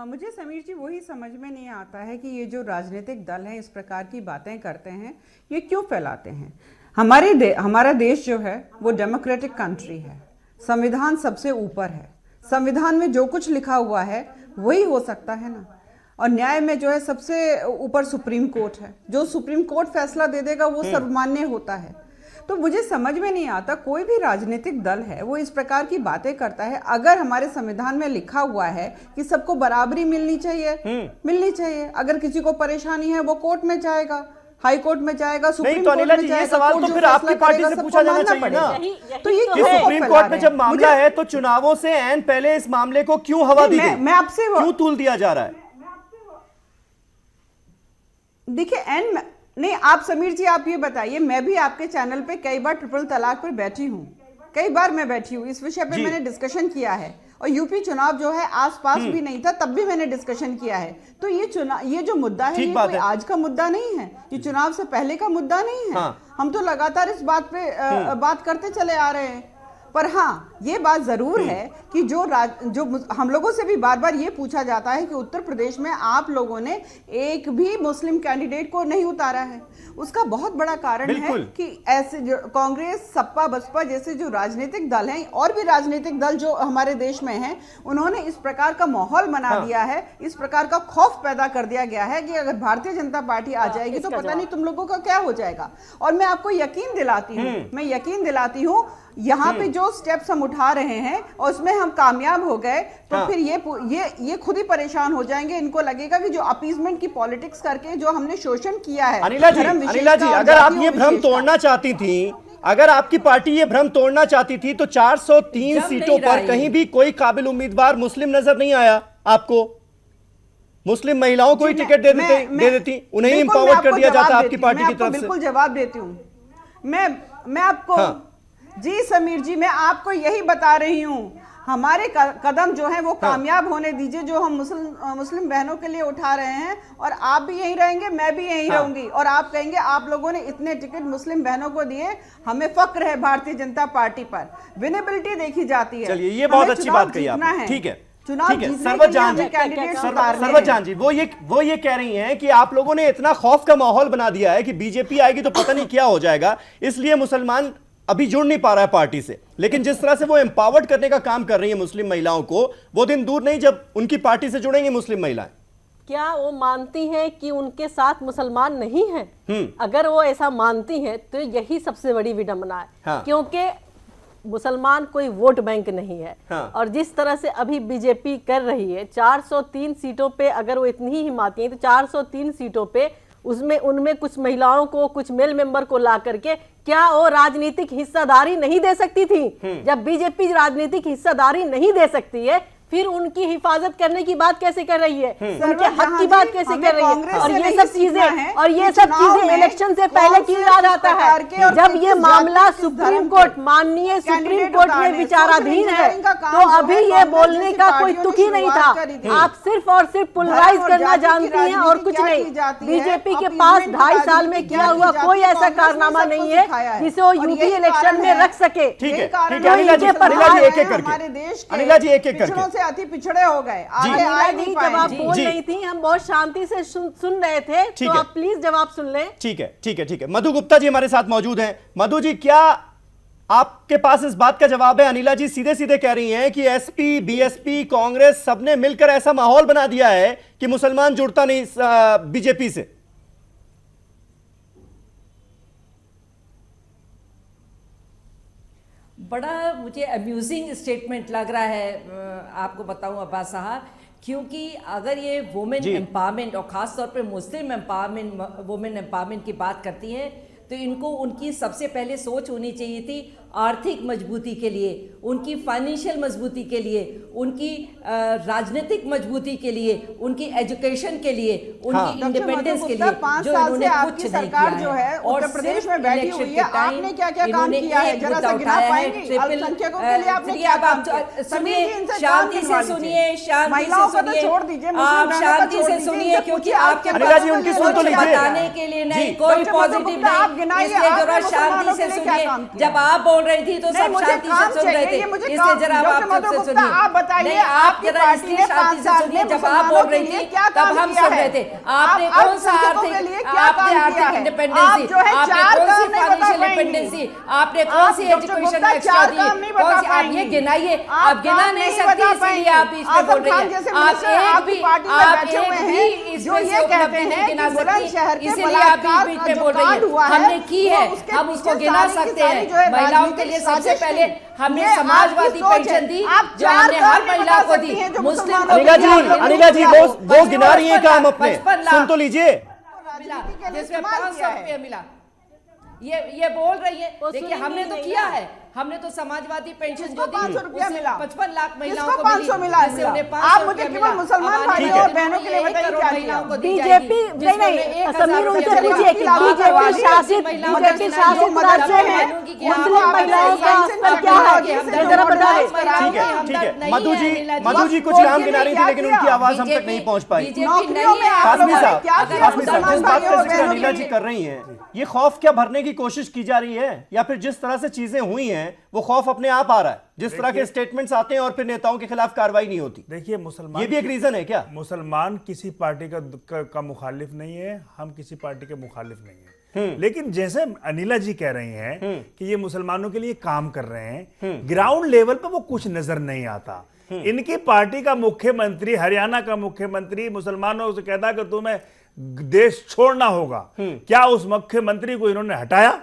मुझे समीर जी वही समझ में नहीं आता है कि ये जो राजनीतिक दल हैं इस प्रकार की बातें करते हैं, ये क्यों फैलाते हैं। हमारा देश जो है वो डेमोक्रेटिक कंट्री है, संविधान सबसे ऊपर है, संविधान में जो कुछ लिखा हुआ है वही हो सकता है ना। और न्याय में जो है सबसे ऊपर सुप्रीम कोर्ट है, जो सुप्रीम कोर्ट फैसला दे देगा वो सर्वमान्य होता है। तो मुझे समझ में नहीं आता, कोई भी राजनीतिक दल है वो इस प्रकार की बातें करता है। अगर हमारे संविधान में लिखा हुआ है कि सबको बराबरी मिलनी चाहिए, अगर किसी को परेशानी है वो कोर्ट में जाएगा, हाई कोर्ट में जाएगा, सुप्रीम कोर्ट में जाएगा। ये सवाल तो फिर आपकी पार्टी से पूछा जाना चाहिए ना। तो ये सुप्रीम कोर्ट में जब मामला है तो चुनावों से ऐन पहले इस मामले को क्यों हवा दी गई? मैं आपसे क्यों तूल दिया जा रहा है? देखिए नहीं, आप समीर जी आप ये बताइए, मैं भी आपके चैनल पे कई बार ट्रिपल तलाक पर बैठी हूँ, कई बार मैं बैठी हूँ, इस विषय पे मैंने डिस्कशन किया है। और यूपी चुनाव जो है आसपास भी नहीं था, तब भी मैंने डिस्कशन किया है। तो ये जो मुद्दा है ये कोई आज का मुद्दा नहीं है, ये चुनाव से पहले का मुद्दा नहीं है। हम तो लगातार इस बात पे बात करते चले आ रहे हैं। पर हाँ, ये बात जरूर है कि जो हम लोगों से भी बार बार ये पूछा जाता है कि उत्तर प्रदेश में आप लोगों ने एक भी मुस्लिम कैंडिडेट को नहीं उतारा है। उसका बहुत बड़ा कारण है कि ऐसे जो कांग्रेस, सपा, बसपा जैसे जो राजनीतिक दल हैं और भी राजनीतिक दल जो हमारे देश में हैं, उन्होंने इस प्रकार का माहौल बना दिया है, इस प्रकार का खौफ पैदा कर दिया गया है कि अगर भारतीय जनता पार्टी आ जाएगी तो पता नहीं तुम लोगों का क्या हो जाएगा। और मैं आपको यकीन दिलाती हूँ, यहाँ पे जो स्टेप्स हम उठा रहे हैं और उसमें हम कामयाब हो गए तो फिर ये खुद ही परेशान हो जाएंगे। इनको लगेगा कि जो अपीजमेंट की पॉलिटिक्स करके जो हमने शोषण किया है। अनिला जी, अगर आप ये भ्रम तोड़ना चाहती थी, अगर आपकी पार्टी ये भ्रम तोड़ना चाहती थी तो 403 सीटों पर कहीं भी कोई काबिल उम्मीदवार मुस्लिम नजर नहीं आया आपको। मुस्लिम महिलाओं को ही टिकट दे देती, उन्हें इंपावर कर दिया जाता आपकी पार्टी की तरफ से। बिल्कुल जवाब देती हूँ मैं आपको। जी समीर जी, मैं आपको यही बता रही हूँ, हमारे कदम जो है वो कामयाब होने दीजिए, जो हम मुस्लिम बहनों के लिए उठा रहे हैं। और आप भी यहीं रहेंगे, मैं भी यहीं रहूंगी। और आप कहेंगे आप लोगों ने इतने टिकट मुस्लिम बहनों को दिए, हमें फक्र है भारतीय जनता पार्टी पर, विनेबिलिटी देखी जाती है। चलिए, ये बहुत अच्छी बात कही आपने। ठीक है, सरवजान जी वो ये कह रही हैं कि आप लोगों ने इतना खौफ का माहौल बना दिया है कि बीजेपी आएगी तो पता नहीं क्या हो जाएगा, इसलिए मुसलमान अभी जुड़ नहीं पा रहा है पार्टी से। लेकिन जिस तरह से वो एम्पावर्ड करने का काम कर रही है मुस्लिम महिलाओं को, वो दिन दूर नहीं जब उनकी पार्टी से जुड़ेंगी मुस्लिम महिलाएं। क्या वो मानती हैं कि उनके साथ मुसलमान नहीं हैं? अगर वो ऐसा मानती हैं तो यही सबसे बड़ी विडंबना है। क्योंकि मुसलमान कोई वोट बैंक नहीं है। और जिस तरह से अभी बीजेपी कर रही है, 403 सीटों पे अगर वो इतनी ही हिम्मती है तो 403 सीटों पे उनमें कुछ महिलाओं को, कुछ मेल मेंबर को ला करके क्या वो राजनीतिक हिस्सेदारी नहीं दे सकती थी? जब बीजेपी राजनीतिक हिस्सेदारी नहीं दे सकती है, फिर उनकी हिफाजत करने की बात कैसे कर रही है, उनके हक की बात कैसे कर रही है? और ये सब चीजें इलेक्शन से पहले की याद आता है, जब ये मामला सुप्रीम कोर्ट, माननीय सुप्रीम कोर्ट में विचाराधीन है, तो अभी ये बोलने का कोई तुक ही नहीं था। आप सिर्फ और सिर्फ पोलराइज करना जानती हैं और कुछ नहीं। बीजेपी के पास 2.5 साल में किया हुआ कोई ऐसा कारनामा नहीं है जिसे वो यूपी इलेक्शन में रख सके। ठीक है, अनिला जी एक एक करके, अनिला जी एक एक करके अति पिछड़े हो गए, आगे आए नहीं पाए। जब आप बोल रही थी, हम बहुत शांति से सुन रहे थे, तो आप प्लीज जवाब सुन लें। ठीक है। मधु गुप्ता जी हमारे साथ मौजूद हैं। मधु जी, क्या आपके पास इस बात का जवाब है? अनिला जी सीधे सीधे कह रही हैं कि एसपी, बीएसपी, कांग्रेस सबने मिलकर ऐसा माहौल बना दिया है कि मुसलमान जुड़ता नहीं बीजेपी से। बड़ा मुझे अम्यूजिंग स्टेटमेंट लग रहा है, आपको बताऊं अब्बास साहब, क्योंकि अगर ये वुमेन एम्पावरमेंट और ख़ास तौर पे मुस्लिम एम्पावरमेंट, वुमेन एम्पावरमेंट की बात करती हैं, तो इनको उनकी सबसे पहले सोच होनी चाहिए थी आर्थिक मजबूती के लिए, उनकी फाइनेंशियल मजबूती के लिए, उनकी राजनीतिक मजबूती के लिए, उनकी एजुकेशन के लिए, उनकी इंडिपेंडेंस के लिए, जो इन्होंने कुछ नहीं किया है। और प्रदेश में बैठी हुई है, आपने क्या क्या काम किया है, जरा सा गिना पाएंगे? अल्पसंख्यकों के लिए आपने क्या काम किया? सुनिए, शांति से सुनिए, छोड़ दीजिए, आप शांति से सुनिए, क्योंकि आपके बताने के लिए नहीं कोई पॉजिटिव नहीं, इसलिए जरा शांति से सुनिए। जब आप बोल रही थी तो सब शांति से सुन रहे थे, इसलिए जरा आप सबसे सुनिए। नहीं, आप जरा इसलिए शांति से सुनिए, जब आप बोल रही थी तब हम सुन रहे थे। आपने कौन सा आर्थिक इंडिपेंडेंसी, आपने कौन सी फाइनेंशियल इंडिपेंडेंसी, आपने कौन सी एजुकेशन एक्स्ट्रा दी, कौन सी? आप ये गिनाइए, आप गिना नहीं सकती, इसलिए आप बीच में बोल रही हैं। आप एक भी इसमें से उपलब्धि नहीं गिना सकती, इसीलिए आप बीच में बोल रही हैं। हमने की है, उसके हम पीछे उसको गिना सारी की सकते सारी जो है हैं। महिलाओं के राजनीतिक लिए सबसे साजिश पहले थी। हमने ये समाजवादी आपकी सोच पेंशन है। दी, आप जो 4 हमने हर कार्य महिला बता को सकती दी। हैं जो मुस्लिम मुसलमानों को अनिका दिया, जी, हिंदू अनिका को जी, दिया, वो गिना रही है काम अपने, 55 सुन तो लीजिए। राजनीति के लिए जिसमें इस्तेमाल 500 किया है। रुपये मिला। ये बोल रही है। वो देखिए सुनेंगी हमने तो नहीं किया ना। है, हमने तो समाजवादी पेंशन किसको जो दी 500 रुपया उससे मिला? 55 लाख महिलाओं किसको को मिली, 500 मिला? जिससे उन्हें 500 आप मुझे रुपया केवल मिला। मुसलमान अब आने भाइयों वाले और दिनों बहनों में के लिए 1 बताइए करोड़ क्या महिलाओं को दी बीजेपी जाएगी, नहीं जिसमें नहीं उन्हें 1,000 समीर रुपया उनसे मिलेगा। पूछिए कि आप बीजेपी वाली शासित महिलाओं को बीजेपी सुनाइए, शासित मदद राज्य से हैं, मानूंगी कि मुस्लिम आप महिलाओं का हमारे स्तर क्या साथ है, हैं। जरा बताएं। ठीक है, ठीक है। नहीं मधु जी, अनिला जी। मधु जी कुछ वक्त नाम गिना रही थी, क्या लेकिन किया? उनकी आवाज हम तक नहीं पहुंच पाई। नौकरियों में आप कासमी लोगों ने साहब, क्या किया कासमी साहब, मुसलमान जिस बात भाइयों का और जिक्र बहनों अनिला के जी लिए? कर रही हैं, ये खौफ क्या भरने की कोशिश की जा रही है, या फिर जिस तरह से चीजें हुई हैं वो खौफ अपने आप आ रहा है, जिस तरह के स्टेटमेंट्स आते हैं और फिर नेताओं के खिलाफ कार्रवाई नहीं होती? देखिए, मुसलमान ये भी एक रीजन है क्या? मुसलमान किसी पार्टी का मुखालिफ नहीं है, हम किसी पार्टी के मुखालिफ नहीं है। लेकिन जैसे अनिला जी कह रही हैं कि ये मुसलमानों के लिए काम कर रहे हैं, ग्राउंड लेवल पे वो कुछ नजर नहीं आता। इनकी पार्टी का मुख्यमंत्री, हरियाणा का मुख्यमंत्री मुसलमानों से कहता कि तुम्हें देश छोड़ना होगा, क्या उस मुख्यमंत्री को इन्होंने हटाया?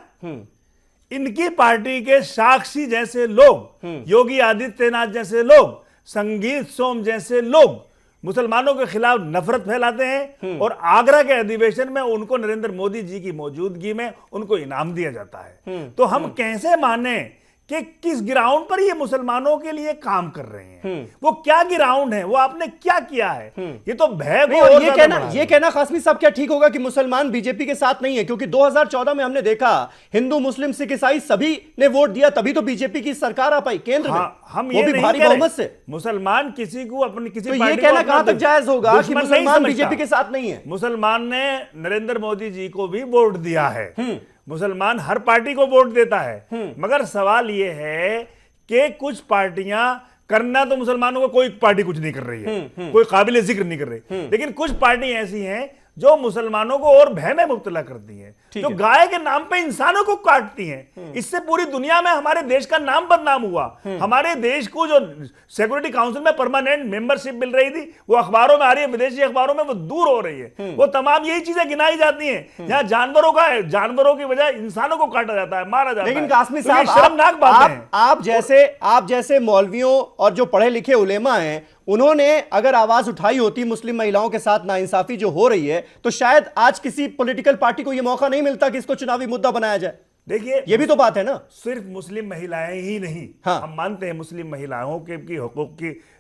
इनकी पार्टी के साक्षी जैसे लोग, योगी आदित्यनाथ जैसे लोग, संगीत सोम जैसे लोग मुसलमानों के खिलाफ नफरत फैलाते हैं, और आगरा के अधिवेशन में उनको नरेंद्र मोदी जी की मौजूदगी में उनको इनाम दिया जाता है। तो हम कैसे माने कि किस ग्राउंड पर ये मुसलमानों के लिए काम कर रहे हैं? वो क्या ग्राउंड है? वो आपने क्या किया है? ये तो भय को और ये ज्यादा बढ़ा रहा है। कहना कासमी साहब क्या ठीक होगा कि मुसलमान बीजेपी के साथ नहीं है? क्योंकि 2014 में हमने देखा हिंदू, मुस्लिम, सिख, ईसाई सभी ने वोट दिया, तभी तो बीजेपी की सरकार आ पाई केंद्र में, हम वो ये भी नहीं भारी कह रहे। बहुमत से। मुसलमान किसी को अपनी किसी तो ये पार्टी को कहना अपना कहां तक जायज होगा कि दुश्मन नहीं मुसलमान समझता। बीजेपी के साथ नहीं है? मुसलमान ने नरेंद्र मोदी जी को भी वोट दिया है, मुसलमान हर पार्टी को वोट देता है, मगर सवाल यह है कि कुछ पार्टियां करना तो मुसलमानों को कोई पार्टी कुछ नहीं कर रही है, कोई काबिल जिक्र नहीं कर रही, लेकिन कुछ पार्टी ऐसी हैं जो मुसलमानों को और भय में मुब्तला करती हैं, जो गाय के नाम पे इंसानों को काटती हैं। इससे पूरी दुनिया में हमारे देश का नाम बदनाम हुआ। हमारे देश को जो सिक्योरिटी काउंसिल में परमानेंट मेंबरशिप मिल रही थी, वो अखबारों में आ रही है, विदेशी अखबारों में वो दूर हो रही है। वो तमाम यही चीजें गिनाई जाती हैं जहां जानवरों की वजह इंसानों को काटा जाता है, मारा जाता है। लेकिन कासमी तो ये साहब, शर्मनाक बातें हैं। आप जैसे मौलवियों और जो पढ़े लिखे उलेमा हैं, उन्होंने अगर आवाज उठाई होती मुस्लिम महिलाओं के साथ नाइंसाफी जो हो रही है, तो शायद आज किसी पॉलिटिकल पार्टी को यह मौका नहीं मिलता कि इसको चुनावी मुद्दा बनाया जाए। देखिए, ये भी तो बात है ना। सिर्फ मुस्लिम महिलाएं ही नहीं, हाँ। हम मानते हैं मुस्लिम महिलाओं के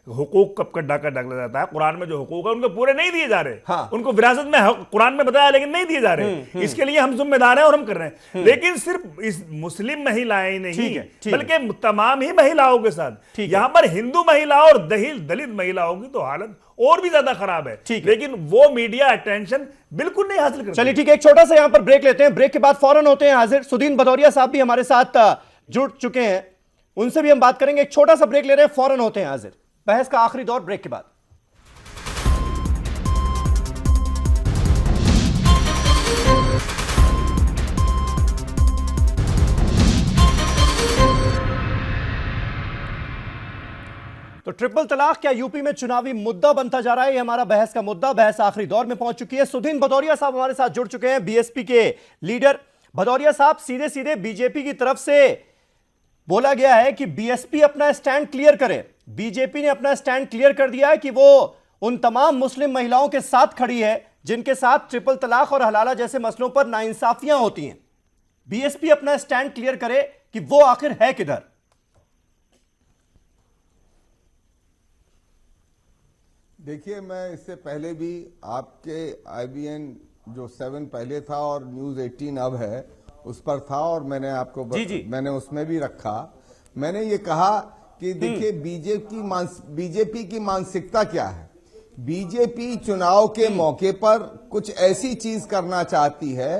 हुकूक कब का डाका डाला जाता है। कुरान में जो हुकूक है उनको पूरे नहीं दिए जा रहे। हाँ। उनको विरासत में कुरान में बताया, लेकिन नहीं दिए जा रहे। इसके लिए हम जिम्मेदार हैं और हम कर रहे हैं। लेकिन सिर्फ इस मुस्लिम महिलाएं नहीं, ठीक है। बल्कि तमाम ही महिलाओं के साथ, यहां पर हिंदू महिला और दलित महिलाओं की तो हालत और भी ज्यादा खराब है, लेकिन वो मीडिया अटेंशन बिल्कुल नहीं हासिल करती। चलिए ठीक है, एक छोटा सा यहां पर ब्रेक लेते हैं, ब्रेक के बाद फौरन होते हैं हाजिर। सुदीन भदौरिया साहब भी हमारे साथ जुड़ चुके हैं, उनसे भी हम बात करेंगे। एक छोटा सा ब्रेक ले रहे हैं, फौरन होते हैं हाजिर। बहस का आखिरी दौर ब्रेक के बाद। तो ट्रिपल तलाक क्या यूपी में चुनावी मुद्दा बनता जा रहा है? ये हमारा बहस का मुद्दा, बहस आखिरी दौर में पहुंच चुकी है। सुदीन भदौरिया साहब हमारे साथ जुड़ चुके हैं, बीएसपी के लीडर। भदौरिया साहब, सीधे सीधे बीजेपी की तरफ से बोला गया है कि बीएसपी अपना स्टैंड क्लियर करे। बीजेपी ने अपना स्टैंड क्लियर कर दिया है कि वो उन तमाम मुस्लिम महिलाओं के साथ खड़ी है जिनके साथ ट्रिपल तलाक और हलाला जैसे मसलों पर नाइंसाफियां होती हैं। बीएसपी अपना स्टैंड क्लियर करे कि वो आखिर है किधर। देखिए, मैं इससे पहले भी आपके IBN जो 7 पहले था और न्यूज 18 अब है, उस पर था, और मैंने आपको मैंने उसमें भी रखा। मैंने ये कहा कि देखिए, बीजेपी की मानसिकता क्या है। बीजेपी चुनाव के मौके पर कुछ ऐसी चीज करना चाहती है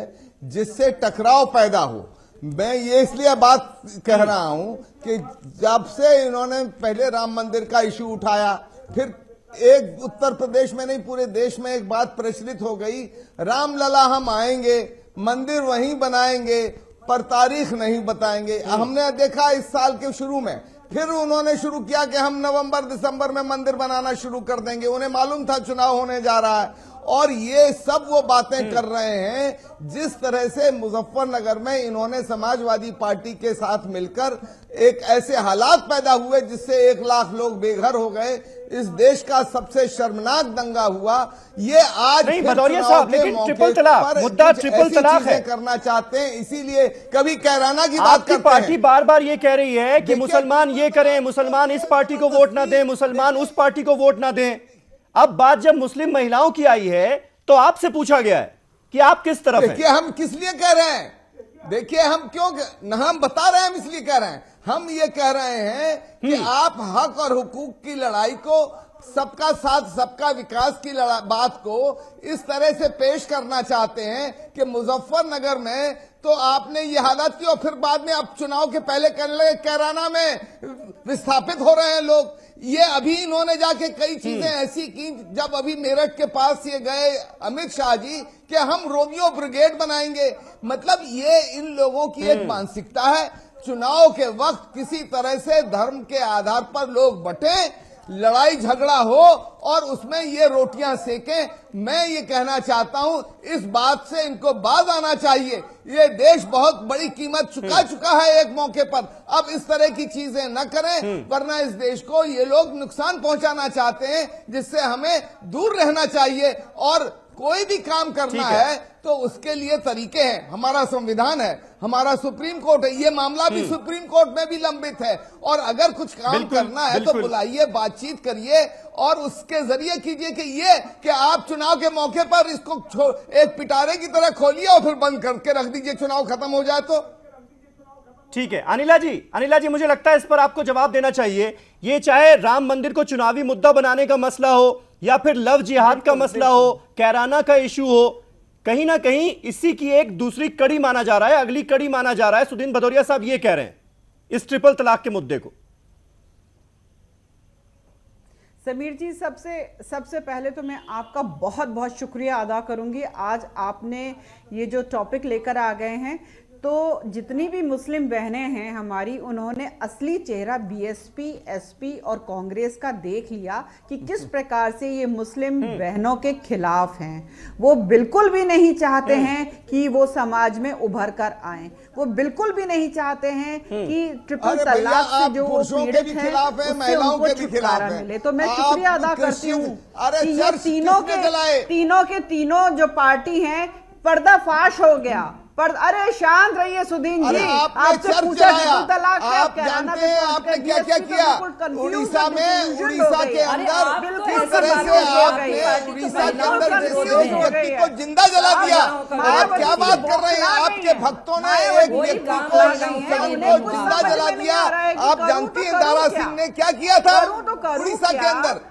जिससे टकराव पैदा हो। मैं ये इसलिए बात कह रहा हूं कि जब से इन्होंने पहले राम मंदिर का इश्यू उठाया, फिर एक उत्तर प्रदेश में नहीं पूरे देश में एक बात प्रचलित हो गई, रामलला हम आएंगे, मंदिर वहीं बनाएंगे, पर तारीख नहीं बताएंगे। हमने देखा इस साल के शुरू में फिर उन्होंने शुरू किया कि हम नवंबर दिसंबर में मंदिर बनाना शुरू कर देंगे। उन्हें मालूम था चुनाव होने जा रहा है, और ये सब वो बातें कर रहे हैं जिस तरह से मुजफ्फरनगर में इन्होंने समाजवादी पार्टी के साथ मिलकर एक ऐसे हालात पैदा हुए जिससे 1 लाख लोग बेघर हो गए। इस देश का सबसे शर्मनाक दंगा हुआ। ये आज नहीं भदौरिया साहब, लेकिन ट्रिपल तलाक मुद्दा ट्रिपल तलाक है करना चाहते हैं, इसीलिए कभी कैराना की बात करते हैं। पार्टी बार बार ये कह रही है कि मुसलमान ये करें, मुसलमान इस पार्टी को वोट ना दें, मुसलमान उस पार्टी को वोट ना दें। अब बात जब मुस्लिम महिलाओं की आई है तो आपसे पूछा गया है कि आप किस तरफ हैं? देखिए हम किस लिए कह रहे हैं, देखिए हम क्यों न हम बता रहे हैं, हम इसलिए कह रहे हैं। हम ये कह रहे हैं कि आप हक और हुकूक की लड़ाई को, सबका साथ सबका विकास की बात को इस तरह से पेश करना चाहते हैं कि मुजफ्फरनगर में तो आपने ये हालात की और फिर बाद में अब चुनाव के पहले कहने लगे कैराना में विस्थापित हो रहे हैं लोग। ये अभी इन्होंने जाके कई चीजें ऐसी की, जब अभी मेरठ के पास ये गए अमित शाह जी कि हम रोमियो ब्रिगेड बनाएंगे। मतलब ये इन लोगों की एक मानसिकता है। चुनाव के वक्त किसी तरह से धर्म के आधार पर लोग बंटे, लड़ाई झगड़ा हो और उसमें ये रोटियां सेकें। मैं ये कहना चाहता हूं, इस बात से इनको बाज आना चाहिए। ये देश बहुत बड़ी कीमत चुका है एक मौके पर। अब इस तरह की चीजें न करें, वरना इस देश को ये लोग नुकसान पहुंचाना चाहते हैं, जिससे हमें दूर रहना चाहिए। और कोई भी काम करना है तो उसके लिए तरीके हैं। हमारा संविधान है, हमारा सुप्रीम कोर्ट है, ये मामला भी सुप्रीम कोर्ट में भी लंबित है। और अगर कुछ काम करना है तो बुलाइए, बातचीत करिए और उसके जरिए कीजिए कि ये कि आप चुनाव के मौके पर इसको एक पिटारे की तरह खोलिए और फिर बंद करके रख दीजिए, चुनाव खत्म हो जाए तो। ठीक है अनिला जी, मुझे लगता है इस पर आपको जवाब देना चाहिए। ये चाहे राम मंदिर को चुनावी मुद्दा बनाने का मसला हो या फिर लव जिहाद का मसला हो, कैराना का इशू हो, कहीं ना कहीं इसी की एक दूसरी कड़ी माना जा रहा है, अगली कड़ी माना जा रहा है। सुदीन भदौरिया साहब ये कह रहे हैं इस ट्रिपल तलाक के मुद्दे को। समीर जी, सबसे पहले तो मैं आपका बहुत बहुत शुक्रिया अदा करूंगी। आज आपने ये जो टॉपिक लेकर आ गए हैं, तो जितनी भी मुस्लिम बहनें हैं हमारी, उन्होंने असली चेहरा बीएसपी, एसपी और कांग्रेस का देख लिया कि किस प्रकार से ये मुस्लिम बहनों के खिलाफ हैं। वो बिल्कुल भी नहीं चाहते हैं कि वो समाज में उभर कर आए। वो बिल्कुल भी नहीं चाहते हैं कि ट्रिपल तलाक से जो वो पीड़ित है उससे उनको छुटकारा मिले। तो मैं शुक्रिया अदा करती हूँ कि ये तीनों के तीनों जो पार्टी हैं, पर्दाफाश हो गया। पर अरे शांत रहिए सुदीन जी, आपसे पूछा ट्रिपल तलाक है, आप जानते हैं आपने क्या क्या किया उड़ीसा में, उड़ीसा के अंदर किस तरह से आपने उड़ीसा के अंदर जिस व्यक्ति को जिंदा जला दिया। आप क्या बात कर रहे हैं? आपके भक्तों ने एक व्यक्ति को जिंदा जला दिया। आप जानती हैं दारा सिंह ने क्या किया था उड़ीसा के अंदर?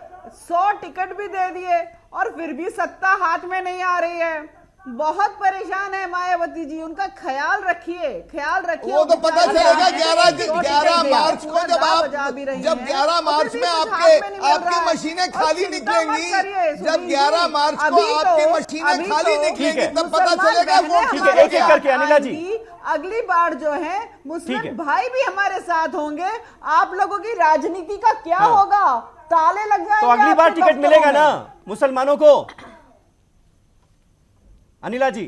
100 टिकट भी दे दिए और फिर भी सत्ता हाथ में नहीं आ रही है। बहुत परेशान है मायावती जी, उनका ख्याल रखिए, ख्याल रखिए। वो तो पता चलेगा 11 मार्च को, जब 11 मार्च में आपकी मशीनें खाली निकलेंगी, जब 11 मार्च को आपकी मशीनें खाली निकलेंगी तब पता चलेगा वोट। ठीक है, एक एक करके अनिला जी। अगली बार जो है मुस्लिम भाई भी हमारे साथ होंगे। आप लोगों की राजनीति का क्या होगा? ताले लग जाएंगे। तो अगली बार टिकट मिलेगा ना मुसलमानों को? अनिला जी,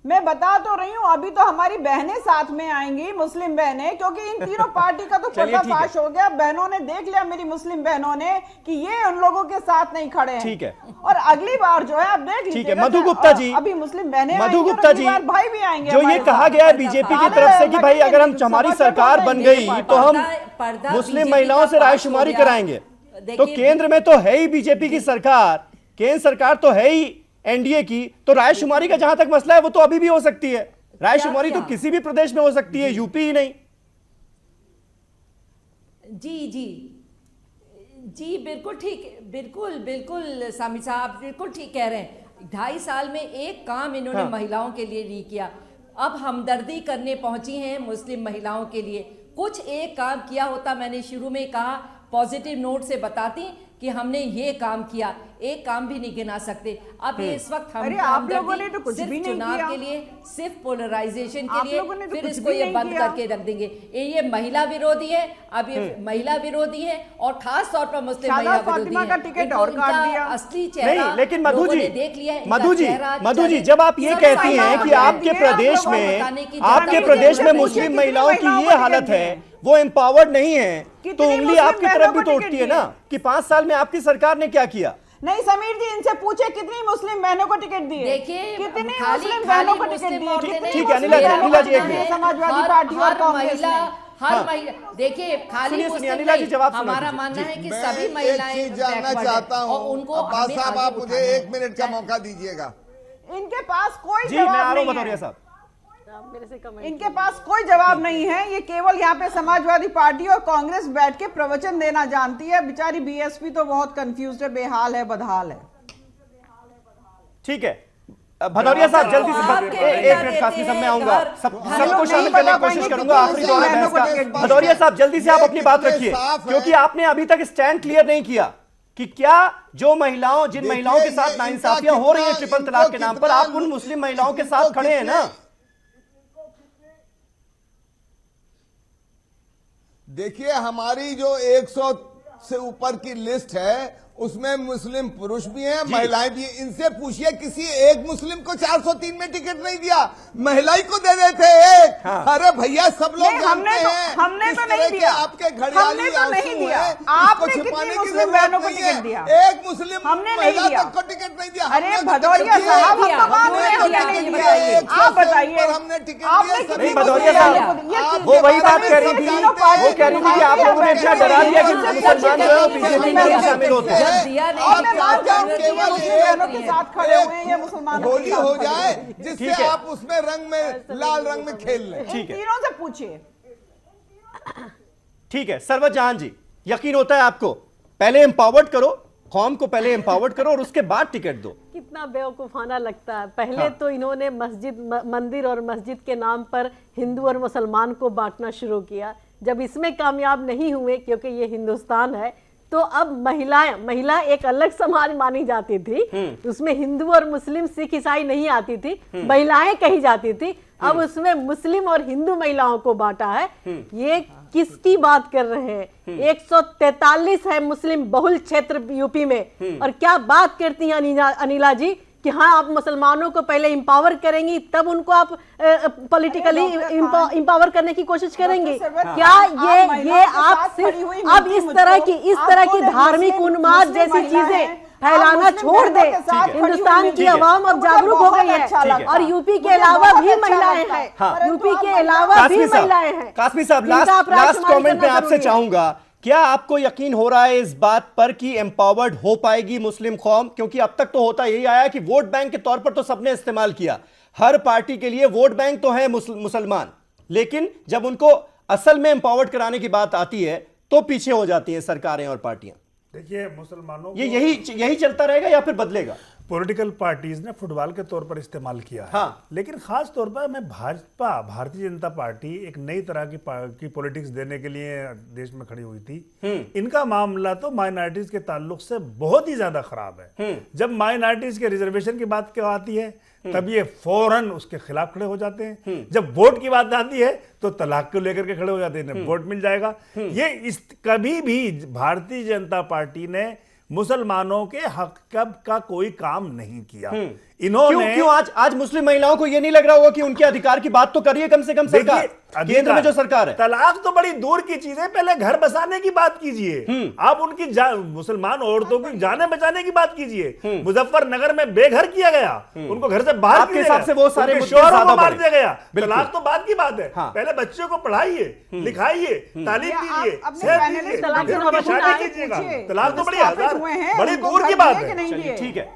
मैं बता तो रही हूँ, अभी तो हमारी बहनें साथ में आएंगी, मुस्लिम बहनें, क्योंकि इन तीनों पार्टी का तो पर्दाफाश हो गया। बहनों ने देख लिया, मेरी मुस्लिम बहनों ने, कि ये उन लोगों के साथ नहीं खड़े हैं। ठीक है, और अगली बार जो है आप देख लीजिए। ठीक है, मधु गुप्ता जी, अभी मुस्लिम बहनें, मधु गुप्ता जी, भाई भी आएंगे। जो ये कहा गया है बीजेपी की तरफ से कि भाई अगर हम हमारी सरकार बन गई तो हम मुस्लिम महिलाओं से रायशुमारी कराएंगे, तो केंद्र में तो है ही बीजेपी की सरकार, केंद्र सरकार तो है ही एनडीए की, तो रायशुमारी का जहां तक मसला है वो तो अभी भी हो सकती है। रायशुमारी तो किसी भी प्रदेश में हो सकती है, यूपी ही नहीं। जी बिल्कुल ठीक, बिल्कुल सामी साहब बिल्कुल ठीक कह रहे हैं। 2.5 साल में एक काम इन्होंने महिलाओं के लिए नहीं किया। अब हमदर्दी करने पहुंची हैं मुस्लिम महिलाओं के लिए। कुछ एक काम किया होता, मैंने शुरू में कहा पॉजिटिव नोट से बताती कि हमने ये काम किया, एक काम भी नहीं गिना सकते। अब ये इस वक्त हम आप लोगों ने तो कुछ भी नहीं चुनाव किया। के लिए, सिर्फ पोलराइजेशन के लिए, लोगों ने तो फिर कुछ इसको भी ये नहीं बंद किया। करके रख देंगे। ये महिला विरोधी है, अब ये महिला विरोधी है और खास तौर पर मुस्लिम महिला शाहदा विरोधी फातिमा है। का टिकट इनको और काट इनका दिया। असली चेहरा नहीं, लेकिन मधु लोगों जी, ने देख लिया है, इनका चेहरा, मधु जी, चरित्र, जब आप ये सब कहती हैं महिलाओं कि ने आपके दिया। प्रदेश आप लोगों को में बताने की आपके जरूरत प्रदेश में नहीं है। मुस्लिम कितनी महिलाओं की महिलाओं ये को हालत टिकट है, दिए? वो एम्पावर्ड नहीं है, तो कितनी उंगली मुस्लिम आपकी तरफ बहनों भी को तो टिकट उठती है दिए? ना कि 5 साल में आपकी सरकार ने क्या किया। नहीं समीर जी, इनसे पूछे कितनी मुस्लिम बहनों को टिकट दिए? देखिए, कितनी खाली- मुस्लिम खाली बहनों को मुस्लिम टिकट औरतें दिए? नहीं, ठीक है, मुस्लिम अनिला जी, बहनों अनिला को जी, एक टिकट दिए मिनट। समाजवादी पार्टी और कांग्रेस ने। हर महिला, देखिए खाली सुनिए, मुस्लिम अनिला जी, नहीं, जवाब सुनिए। हमारा जी, मानना है कि मैं सभी एक महिलाएं चीज जानना backward चाहता हैं हूं, और उनको अब्बास हमें साहब, आगे आप मुझे उठाना है। 1 मिनट का मौका दीजिएगा। इनके पास कोई जी मैं जवाब आ रहा हूं नहीं भदौरिया है। साहब। मेरे से कमेंट इनके पास कोई जवाब नहीं है। ये केवल यहाँ पे समाजवादी पार्टी और कांग्रेस बैठ के प्रवचन देना जानती है। बेचारी बीएसपी तो बहुत कंफ्यूज है, बेहाल है, बदहाल है। ठीक है भदौरिया साहब, जल्दी से एक मिनट कासमी साहब, मैं आऊंगा, सबको शामिल करने की कोशिश करूंगा। आखिरी दौर है बहस का। भदौरिया साहब जल्दी से आप अपनी बात रखिए, क्योंकि आपने अभी तक स्टैंड क्लियर नहीं किया कि क्या जो महिलाओं, जिन महिलाओं के साथ नाइंसाफियां हो रही हैं ट्रिपल तलाक के नाम पर, आप उन मुस्लिम महिलाओं के साथ खड़े हैं ना। देखिए, हमारी जो 100 से ऊपर की लिस्ट है उसमें मुस्लिम पुरुष भी हैं, महिलाएं भी हैं। इनसे पूछिए, किसी एक मुस्लिम को 403 में टिकट नहीं दिया, महिला ही को दे देते एक। अरे भैया, सब लोग जानते हैं हमने किस तो तरह नहीं के दिया, आपके घड़ियाली हमने तो नहीं आंसू दिया। हैं, आपने इसको कितनी छुपाने की मुस्लिम बहनों जरूरत को नहीं टिकट दिया? है। एक मुस्लिम हमने नहीं महिला दिया। तक को टिकट नहीं दिया। अरे हमने तो भदौरिया टिकट दिया। साहब, हम तो मान रहे हैं हमने हमने नहीं टिकट दिया। दिया। आप बताइए, हमने टिकट आपने दिया। कितनी नहीं, भदौरिया मुस्लिम साहब, बहनों को दिया? वो वही बात कह रही थी, वो कह रही थी कि आप लोगों ने इतना डरा दिया कि मुसलमान जो है बीजेपी में भी शामिल होते हैं। जब दिया नहीं, और मैं मान जाऊंगी कि ये केवल मुस्लिम बहनों के साथ खड़े हुए हैं, ये मुसलमानों के होली साथ हो खड़े जाए हुए हैं। जिससे आप उसमें रंग में, लाल रंग में खेल लें। इन तीनों से पूछिए। ठीक है सरवत जहां जी, यकीन होता है आपको, पहले एम्पावर्ड करो कौम को, पहले एम्पावर्ड करो और उसके बाद टिकट दो। कितना बेवकूफाना लगता है। पहले हाँ। तो इन्होंने मंदिर और मस्जिद के नाम पर हिंदू और मुसलमान को बांटना शुरू किया। जब इसमें कामयाब नहीं हुए, क्योंकि ये हिंदुस्तान है, तो अब महिला एक अलग समाज मानी जाती थी, उसमें हिंदू और मुस्लिम, सिख, ईसाई नहीं आती थी, महिलाएं कही जाती थी। अब उसमें मुस्लिम और हिंदू महिलाओं को बांटा है। ये किसकी बात कर रहे हैं? 143 है मुस्लिम बहुल क्षेत्र यूपी में, और क्या बात करती हैं अनिला जी कि हाँ आप मुसलमानों को पहले इंपावर करेंगी, तब उनको आप पॉलिटिकली इंपावर करने की कोशिश करेंगी। क्या ये आप सिर्फ अब इस तरह की धार्मिक उन्माद जैसी चीजें फैलाना छोड़ दे। हिंदुस्तान की आवाम अब जागरूक हो गई है, और यूपी के अलावा भी महिलाएं हैं, यूपी के अलावा भी महिलाएं हैं। कासमी साहब, इनका अपराध लास्ट शुमारी कमेंट करना में आपसे जरूरी है। चाहूंगा, क्या आपको यकीन हो रहा है इस बात पर कि एम्पावर्ड हो पाएगी मुस्लिम कौम? क्योंकि अब तक तो होता यही आया कि वोट बैंक के तौर पर तो सबने इस्तेमाल किया, हर पार्टी के लिए वोट बैंक तो है मुसलमान, लेकिन जब उनको असल में एम्पावर्ड कराने की बात आती है तो पीछे हो जाती हैं सरकारें और पार्टियां। देखिए, मुसलमानों ये यही चलता रहेगा या फिर बदलेगा? पॉलिटिकल पार्टीज ने फुटबॉल के तौर पर इस्तेमाल किया है। हाँ। लेकिन खास तौर पर मैं भारतीय जनता पार्टी एक नई तरह की पॉलिटिक्स देने के लिए देश में खड़ी हुई थी। इनका मामला तो माइनॉरिटीज के ताल्लुक से बहुत ही ज्यादा खराब है। जब माइनॉरिटीज के रिजर्वेशन की बात क्यों आती है, तब ये फौरन उसके खिलाफ खड़े हो जाते हैं। जब वोट की बात आती है तो तलाक को लेकर के खड़े हो जाते हैं, वोट मिल जाएगा। ये कभी भी भारतीय जनता पार्टी ने मुसलमानों के हक का कोई काम नहीं किया। इन्होंने क्यों आज मुस्लिम महिलाओं को यह नहीं लग रहा होगा कि उनके अधिकार की बात तो करिए कम से कम सरकार, केंद्र में जो सरकार है। तलाक तो बड़ी दूर की चीज है, पहले घर बसाने की बात कीजिए। आप उनकी मुसलमान औरतों की जाने बचाने की बात कीजिए। मुजफ्फरनगर में बेघर किया गया, उनको घर से बाहर आपके हिसाब से वो सारे मुद्दे शोहरों ज्यादा को मार बड़े। दिया गया। बिल्कुल। तलाक तो बात की बात है। हाँ। पहले बच्चों को पढ़ाइए, लिखाइए, तालीम दीजिए, अपने सेहत पैनलिस्ट दीजिए, तलाक फिर तो उनकी हम शादी पूछिए। कीजिएगा। तलाक तो बड़ी स्थापित हुए हैं, बड़ी उनको दूर की घर बात दिए कि है। नहीं दिए? ठीक है,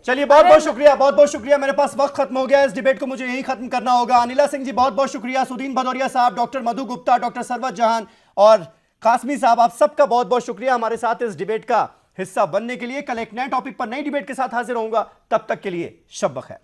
चलिए बहुत बहुत शुक्रिया। मेरे पास वक्त खत्म हो गया, इस डिबेट को मुझे यहीं खत्म करना होगा। अनिला सिंह जी बहुत बहुत शुक्रिया, सुदीन भदौरिया साहब, डॉक्टर मधु गुप्ता, डॉक्टर सरवत जहान और कासमी साहब, आप सबका बहुत बहुत शुक्रिया हमारे साथ इस डिबेट का हिस्सा बनने के लिए। कल एक नए टॉपिक पर नई डिबेट के साथ हाजिर होऊंगा, तब तक के लिए शब बखैर।